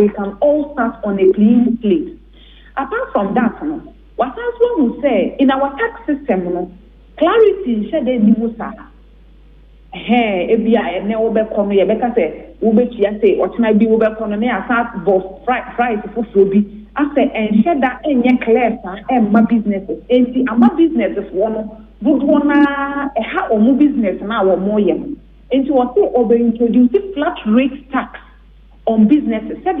can all start on a clean slate. Apart from that, what else one will say, in our tax system, clarity should be musa. FBI and never come here because say, or tonight be over economy, I start both price for Sobi. I say, and share that in your class and my businesses. And see, my businesses one good one, how or more business now or more young. And to what they introduce flat rate tax on businesses. Said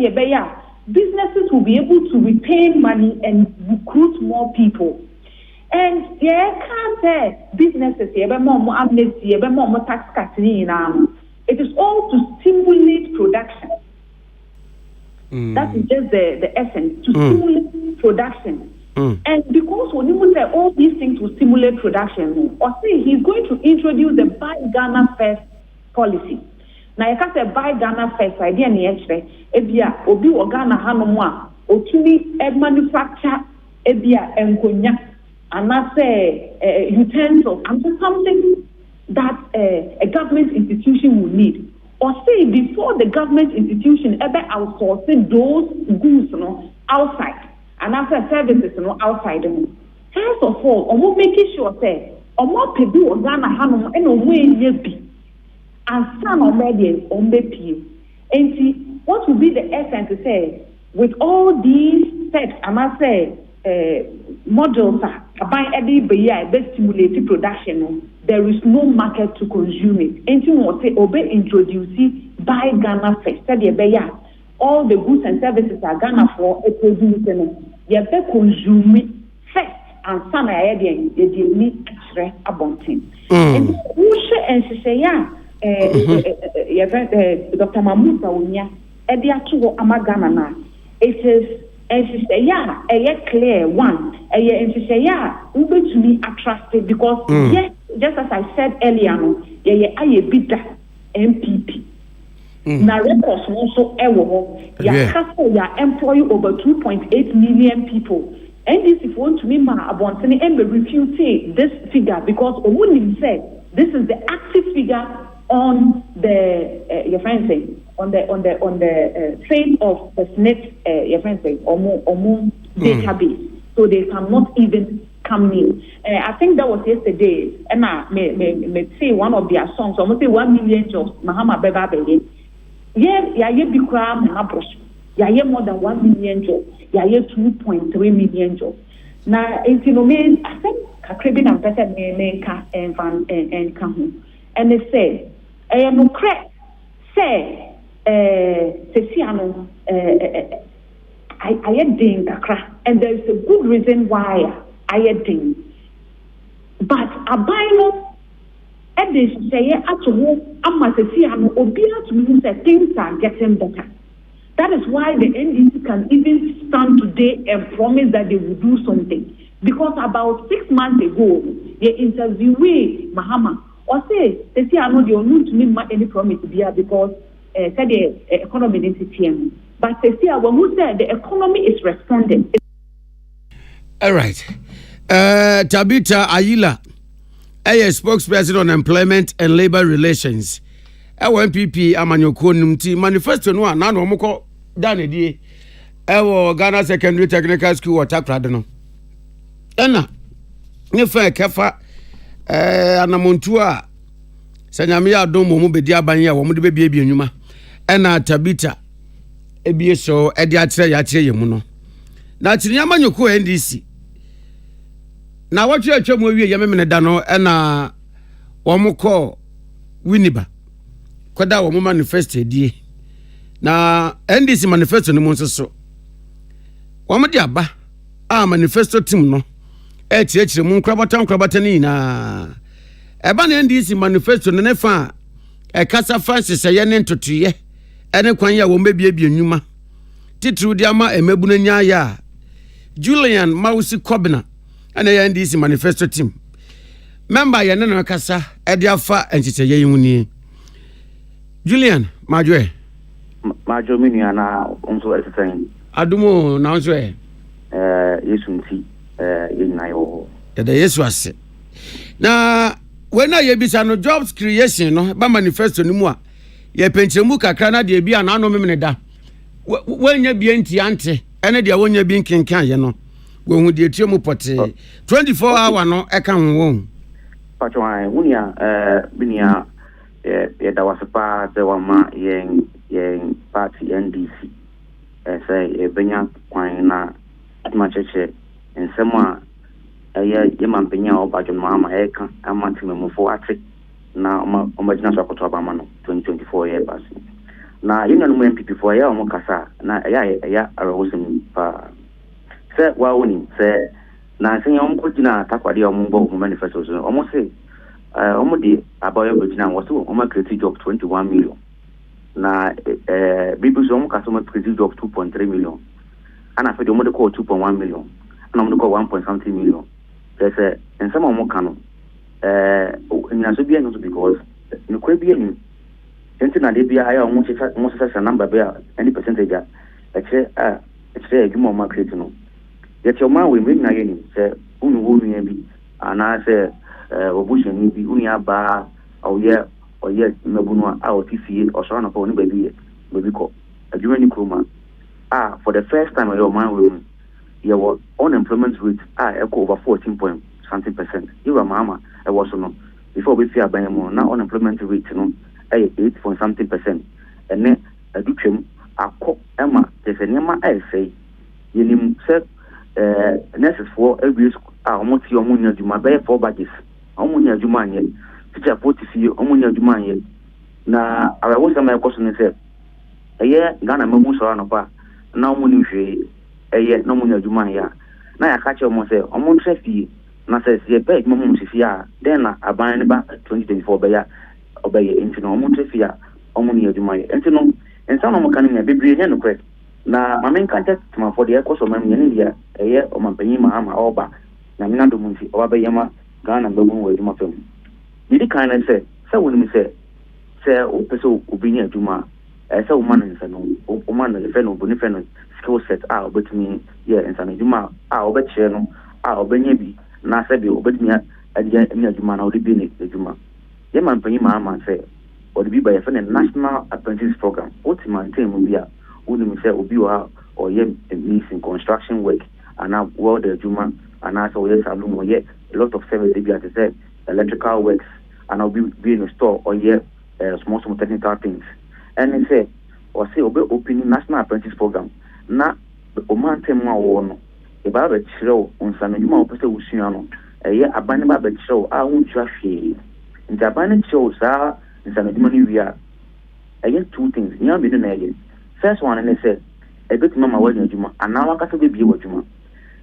businesses will be able to retain money and recruit more people. And can't say businesses more amnesty, more tax cutting. It is all to stimulate production. That is just the essence, to stimulate production. And because when you say all these things will stimulate production, or say he's going to introduce the Buy Ghana First policy. na yɛka sɛ buy Ghana first idea ne yɛkyerɛ ebia obi wɔ Ghana hanom a otumi manufacture ebia enkonya anaasɛ utensils and something that a government institution will need. Or say before the government institution ever outsourcing those goods outside and after services outside them. First of all, omo making sure say omo pebi o Ghana hanom e no mo enye bi and san already on pay. And what will be the essence to say with all these steps I must say models about every year best stimulate production. There is no market to consume it. Anything what say obey introduce buy Ghana first. All the goods and services are Ghana for a produce you be consume it first and some idea you need extra abundant. And who and she say Dr. Mahmoud Bawumia edia to Ghana na it is and she say clear one and she say to be attractive because yes, just as I said earlier no I bid MPP na records also employ over 2.8 million people. And this if you want to me about and refute this figure because Omunim said this is the active figure on the your friend saying on the face of the SNET your friend saying Omu database, so they cannot even come in. I think that was yesterday, and I may say one of their songs. Almost say 1 million jobs. Mahama Beba Bele. Yeah, Bikram and Abrosh. Yeah, more than 1 million jobs. Yeah, 2.3 million jobs. Now, it's I think Kakribin and Peter Menka and Kahu. And they say, I am no correct. Say, Sesiano, I had ding Kakra, and there is a good reason why I had ding. But a bino, and they say, at home, I'm a Sesiano, or be out to me that things are getting better. That is why the NDC can even stand today and promise that they will do something. Because about 6 months ago, they interviewed Mahama. Or say, they say, I know they don't to me any promise there because said the economy didn't see him. But they say, when we say the economy is responding. All right. Tabitha Ayila, a spokesperson on employment and labor relations. Our MPP Amanyoko Numti manifesto no na no moko dane die. Ewo Ghana Secondary Technical School Watakrade no. Ena ne fa kefa anamontu a sanyame adom mo bedi abanye a wo mo de bebie enwuma. Ena Tabitha ebie so e de akyere ya kyere yemu no. Na tiri Amanyoko NDC. Na watwe atwa mo wie yememene da no ena wo mo call Winiba. Kwada wo manifesto die na NDC manifesto no monso wo mo de aba a manifesto team no e tiechire mu nkrabata ni na eba na NDC manifesto no ne fa e kasa Francis ye ne ntotoye ene kwan ya wo mebie enwuma titru di ama emebu na nya ya Julian Mausi Kobina ene ya NDC manifesto team member ye ne no kasa e de afa enchiche ye yuni Julian, Majwe. Majo minia na onso exercise. Adumo na onso Yesu nti yenayo. Yada Yesu ase. Na when na yebisa no jobs creation no ba manifesto ni mu a ye penchemu kakra na de bia na ano memene da. Wanya bia nti ante ene de wonya bi nkenkan ye no. Wo hu de tiemu pote 24 hour no e ka ho. Pacho ai unia binia da was pa the wama yen party NDC say benya kwan na atma cheche ensema ye mampenya obajo mama eka amantimemufo ate na omajina so akoto abama no 2024 year basi na yina no MPP for ya omukasa na ya arosem pa se wa woni se na senya omkojina takwade ombo manifesto so omose omudi abayo bojina waso create job 21 million na bibuzo omukasa create job 2.3 million ana fe de omudi call 2.1 million ana omudi call 1.something million say and some omukano ina so bia no because no kwa bia ni Enti na de bia aya omo chifa number bia any percentage a ekire adwuma ma create no yet your man we bring na yeni say unu wo nua bi ana say obushani bi unu aba oye mabunu a otifie osoro na ko ni baby ko adwuma ni kroma for the first time your man we your unemployment rate echo over 14.something%. You were mama I was no before we fear by more now unemployment rate no 8.something%. And then a duchem akọ Emma there's a nema I say yenim say nurses for every almost your money to my bay 4 badges omunya adwuma anye teacher 40 fie omunya adwuma anye na I was my question say Ghana mamu so no pa na omuni hwe no munya adwuma anye na ya ka che omo say omo ntra fie na say ye pay mamu fie a then na aban ne ba 2024 be ya obeye enti no omo ntra fie a omuni adwuma anye enti no ensa no mo kan nya bebre nya no kre na mamen kan tet ma for the course of my nya dia o mampanyi mahama oba na mina do munti o ba yema Ghana mamu we adwuma fam didi kan na say woni mi say o peso obinya adwuma say o man nsa no o man no fe no boni fe no skill set obetumi nsa no adwuma obetche no obenya bi na say bi obetumi adia adwuma na odi bi ne adwuma ye man panyi mahama say odi bi ba ye fe ne national apprentice program oti maintain mu bia woni mi say obi wa or ye in construction work and now world adwuma and also yes salon ye a lot of service they be at say electrical works and I'll be in a store or small technical things and they say or say obe opening national apprentice program na o man tem wa wo no e ba be chiro onsa no juma opese usua no abane ba be chiro huntwa hwe nti abane chiro sa nsa no juma ni wia two things nya be na first one and they say e bit mama wa juma ana wa kasa be bi wa juma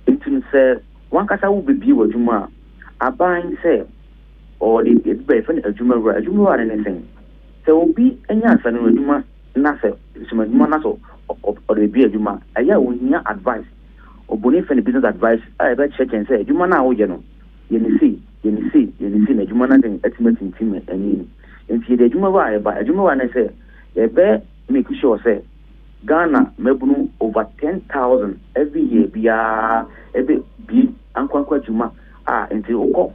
nti say one kasa wo be bi wa juma aban say or the be fa adwuma wa ne sen so obi anya nsa no adwuma na say suma adwuma na so or the be adwuma aya wo nya advice oboni fa business advice I be check and say adwuma na wo je no ye ni see na adwuma na den estimate team ani enti the adwuma wa ba adwuma wa na say ye be make sure say Ghana mebunu over 10,000 every year bia ebe bi ankwankwa adwuma enti oko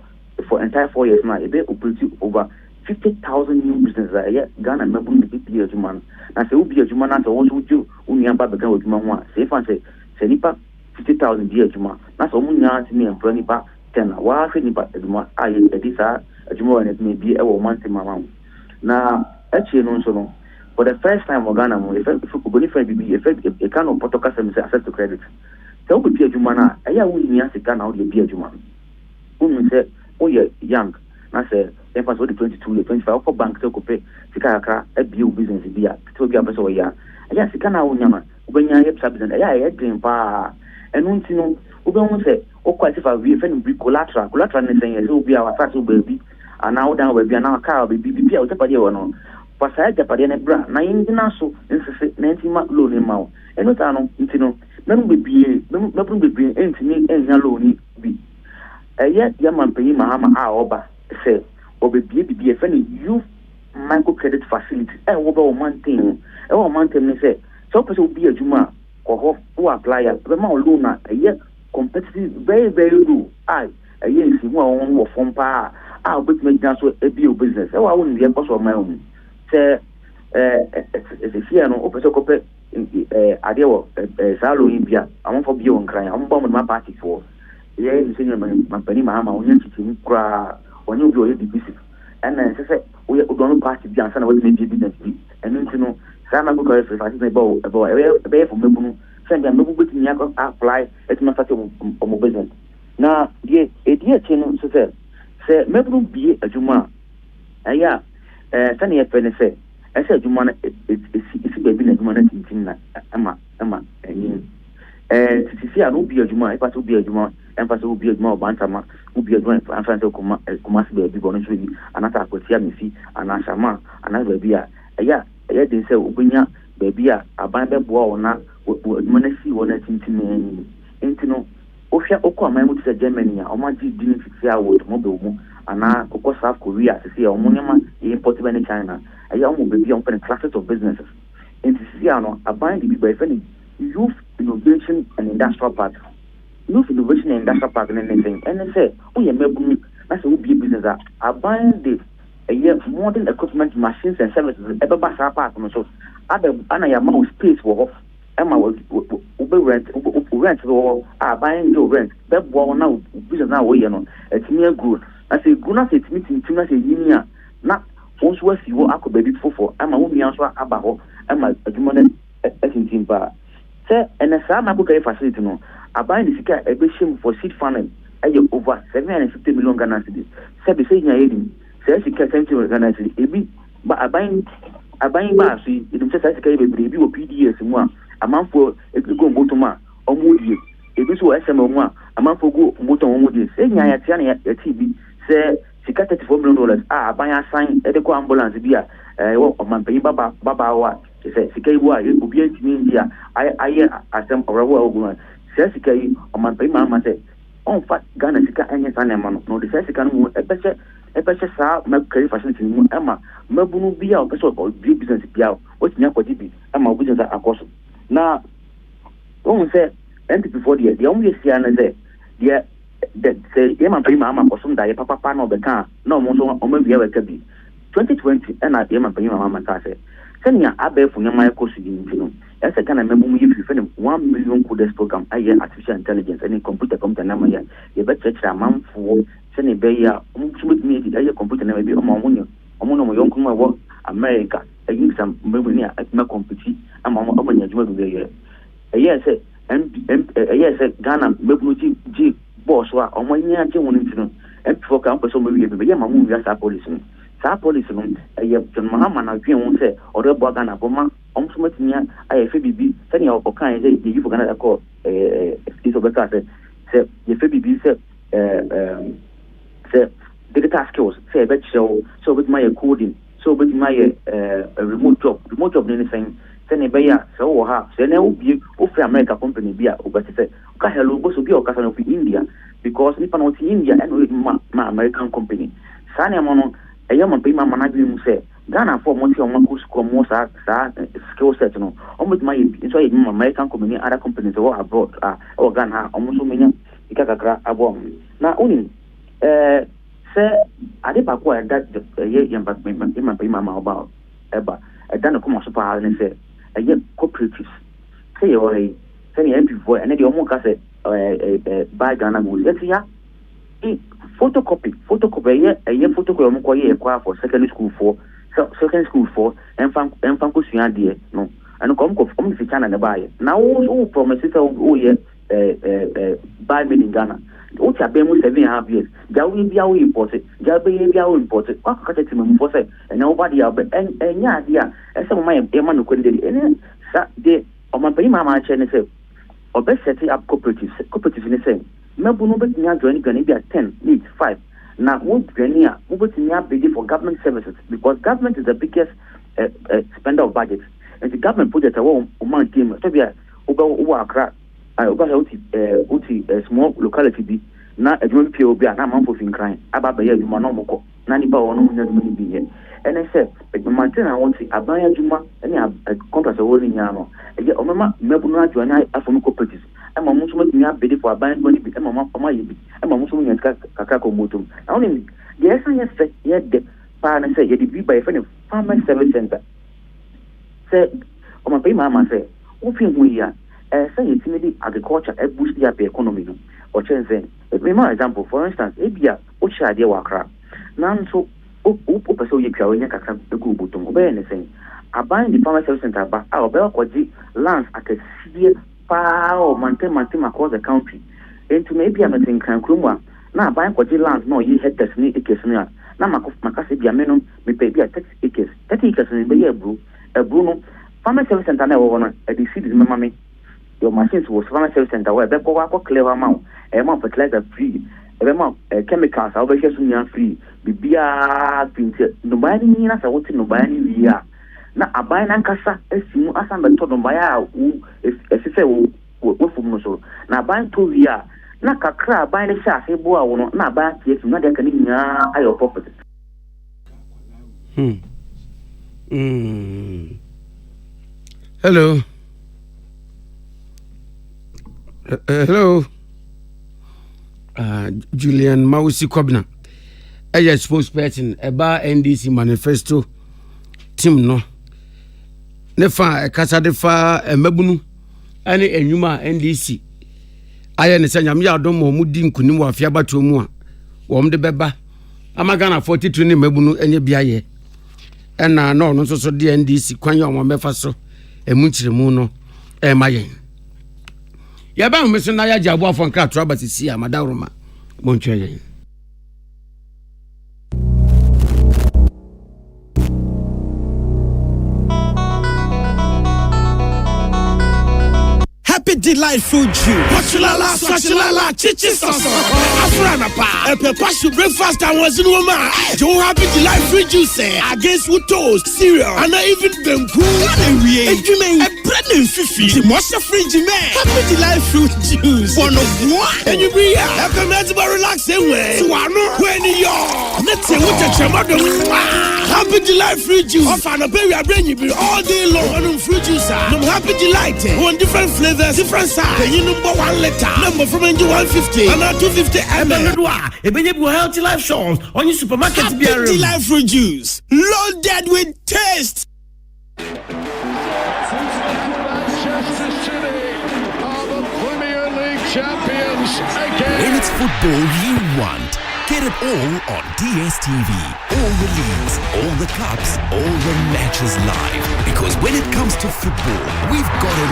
for entire 4 years now ebe operate over 50,000 new businesses Ghana mebunu the big adwuma na say ubi adwuma na so wonso ju unia ba bega adwuma ho a say fan say nipa 50,000 bi adwuma na so munya timi employ nipa 10 wa fe nipa adwuma edisa adwuma wa ne bi e wo month mama na echi no so no for the first time Ghana mo if go different bi e kan no protocol say access to credit so we bi adwuma na aya wo nia sika na wo bi adwuma unu say o ye young na say if I saw the 22 year 25 for bank to pay sika aka e bi business bi a to bi a person we ya aya sika na wo nyama ubenya ye business aya dream pa enu ntino ubenya say o qualify we fe no collateral ne say so bi a wasa so ba bi ana wo dan ba bi ana aka ba bi a wo tapa de wo no pasaya japade ne bra na yindina so nsese na ntima loan ma wo eno ta no ntino menu bebie entimi enya loan bi ya mampanyi mahama oba say obebie bibie fe ne youth micro credit facility wo ba wo maintain wo maintain ne say so person obi adwuma ko ho wo apply be ma loan na competitive very very low nsi ho wo fom pa obetime gina so ebi o business wa wo ne ko so ma wo say fear no opese kope ade wo salo bia amfo bia won kran ambo mo ma party for ye nsinyo mampani mahama onye chichi kra onye obi oye divisive and say we don party bia ansa na we dey business bi enu ntino sa na go kare for party na about e for mebunu send am mebu betimi apply et ma start o business na die chenu so say mebunu bie adwuma aya sani ye pene se ese adwuma na isi baby na adwuma na tintin na ama eni sisi a no bi adwuma e pa so bi adwuma emphasis will be a more bantama, will be a joint and fancy commerce baby bonus with another aquatia missy, and Ashama, another baby. They say, Ubinya, baby, a binder bow na would see one at Intino. Ofia Oko, my would say Germany, or my didn't fix out with mobile, and now, of course, South Korea to see a monument imported in China. baby on classes of businesses. And to see a bind be by youth innovation and industrial park. Youth innovation and industrial park and anything. And they say, oh yeah, maybe that's will be a business that a bind the modern equipment, machines and services ever pass our park. So other anna space for Emma will rent or buying your rent. That wall now business now way it's near good. I say good not it's meeting to not a union. Not once was you are baby for Emma won't be answer about Emma a human team bar. Say and a Sam facility no. I buy the sika a shame for seed farming. I over 750 million Ghana cedis. Say the same year. Say she can send to Ghana cedis. But I buying bar see it just as a baby or PDS and one. A month for a good motoma or moody. If this was SM1, a month for good motor on moody. Saying I had TV, say she got $34 million. Buy a sign at the ambulance beer. On my baby Baba, she said, she gave why it would be India. I some or a woman. Says she gave on my baby mamma said, on fat Ghana, Sika and yes, no, the second one, a better saw my career facility, Emma, Mabunu be out, or business be out, what's Napa DB, Emma business are costing. Now, don't say, and before the only Siana there, yeah, that say, Emma Prima or some day, Papa Pan of the car, no more, or maybe ever could be 2020, and I am a Prima Mamma Case. Send your Abbey from your Michael Sigin. As I can remember, if you finish 1 million codes program, I hear artificial intelligence, any computer computer number, you better check a month for sending Bayer, media, a computer never be among young work, America, I think some maybe at my competition. I'm on your job there. Yes, and Ghana, maybe G boss, or 1 year, and for campus, maybe a movie as a policeman. Sa policeman, a Mahama, I say, or the Bogana Boma, Omsumania, I have FBB, sending out Okan, the youth of Canada call, is of the car, said, the FBB said, the task force, say, bet so with my coding. So with my remote job anything, send a bayer, so ha, send a be of America company be over to say, hello, boss will be a cousin of India, because if I'm not in India and with my American company. Sanya Mono, a young payment manager say, Ghana for Monty on Marcus Comos skill set, no, almost my American company, other companies or abroad, or Ghana, almost many, Ikaka, a bomb. Now, only, say, I did acquire that young mama about Eba. I done a commercial power and say, a young cooperatives. Say, or a MP boy, and then the Omoka said, buy Ghana goods. Let's see, photocopy, a year photocopy acquire for secondary school for, and Fanco dear, no, and come from the China and buy. Now, all promises, oh, yeah, buy made in Ghana. What are being 7.5 years? Jawi Biao imported, Jabi Biao imported, what cut it for say, and nobody out, and yeah, and some of my Emmanuel couldn't do it. Day on my Mama Chen say, or best setting up cooperatives in the same. Melbourne joining Ghanibia 10, needs 5. Now, what Ghania, move to near bidding for government services because government is the biggest spender of budget. And the government put it a woman team, so be a Uba small locality be na adwuma pie obi a na manfo fin kran aba ba ya adwuma no moko na nipa wono munya adwuma bi ye ene se maintain I want aban adwuma ene contract wo ni nya no e omema mebu no adwuma na afom cooperatives e ma muso matumi abedi for aban adwuma ni bi e ma mama ye bi e ma muso munya kakra ko motum na woni yes yes ye de pa na se ye di bi by friend farmer service center se o ma pe mama se o fi hu ya say it's maybe agriculture boost the economy no or change my example for instance ebia o cha de wakra nan so o person ye kwa nya kakra egu butum o be anything aban the farmer service center ba a obe kwaji lands akasie pa o maintain across the country into maybe am think kan kromwa na aban kwaji lands no ye hectares ni acres ni na makase bia menom me pe bia 30 acres ni be ye ebru no farmer service center na wo no e di seed mama me your machines was farmer service center where they go clear amount fertilizer free chemicals over here soon free bibia pinche no buy ni na sa woti no buy ni wia na aban na nkasa esimu asan beto no buy a if say wo fum no so na aban to wia na kakra aban ne sha se bo a wo no na aban tie na de kan ni nya ayo profit Hello. Hello. Julian Mausi Kobna. A spokesperson about NDC manifesto team no. Nefa kasa de fa mabunu ane enwuma NDC. Aye ne sanya me adom mo mudi nkunim wa afia bato mu a wo mde beba amagana 42 ne mabunu enye biaye. Ena no no so de NDC kwanya o mo mefa so emu kiremu no mayen. Ya ba me so na ya jabo afon kra to abasisi a madaroma mo ntwe yen. Happy Delight Food Juice. Wachulala, swachulala, chichi soso. Afrana pa. Epe pashu breakfast and was in woman. Joe Happy Delight Food Juice against with toast, cereal, and even bempu. And we ate a bread and fifi. The monster fridge man. Happy Delight Fruit Juice. One of one. And you be happy man to relax away. So I know when you're. Let's say what a chamado. Happy Delight Fruit Juice. Off and a baby, I bring you all day long on fruit juice. I'm Happy Delight. One different flavors, different size. You number 1 liter. Number from 150 and 250 ml. A baby healthy life shows on your supermarket. Happy Delight Fruit Juice. Loaded with taste. Manchester City are the Premier League champions again. When it's football you want, get it all on DSTV. All the leagues, all the cups, all the matches live. Because when it comes to football, we've got it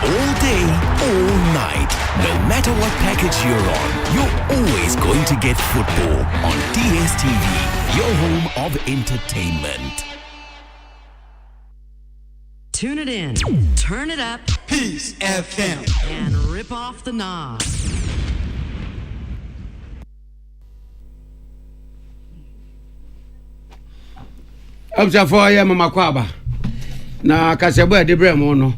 all day, all night. No matter what package you're on, you're always going to get football on DSTV, your home of entertainment. Tune it in, turn it up, Peace FM, and rip off the knob. Abja for ya mama kwaba na kasebo e debre mo no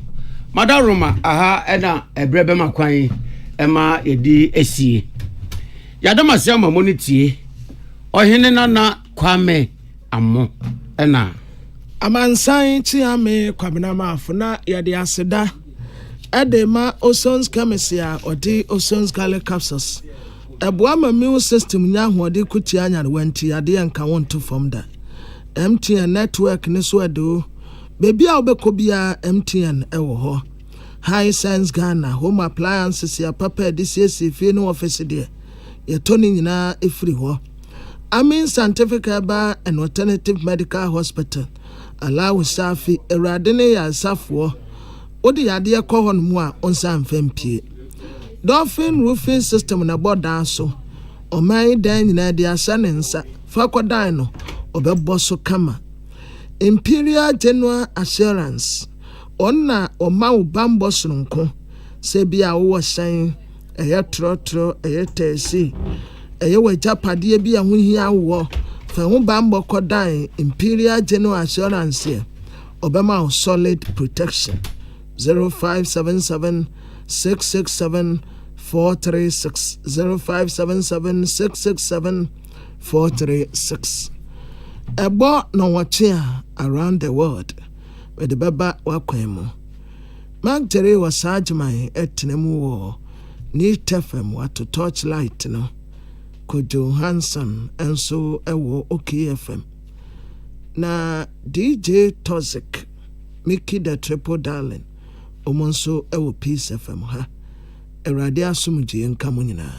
madaroma aha ena ebrebe makwan ema edi esie yadama se ma monitie ohene na kwame amo ena amansan ti ame kwabena mafo na yade aseda edema Ozon's Chemistry odi Ozon's Garlic Capsules eboa ma immune system nya hoode kuti anyare wanti yade enka wonto from da MTN network ne so ado baby a obekobia MTN ewo ho High Sense Ghana home appliances ya papa DCC fie no office de ye toni nyina efri ho Amin Scientific Herbal and Alternative Medical Hospital allow safi erade ne ya safo odi yade ekọ ho no mu a onsa mfempie Dolphin Roofing System na boda so oman dan nyina de asa ne nsa fa kodan no obeboso kama Imperial General Assurance onna oma ubambo sonko se bia wo san eye trotro eye tesi eye wajapade bia ho hia wo fa ho bambo kodan Imperial General Assurance obema solid protection 0577 667 436 0577 667 436 Ebo no watchia around the world with the baba wakwemo. Mark Jerry was sajmai etnemu wo ni tefem watu Torchlight no Kojo Hanson enso ewo OKFM na DJ Toxic Mickey the Triple Darling omonso ewo Peace FM ha erade asumuje nka mo nyina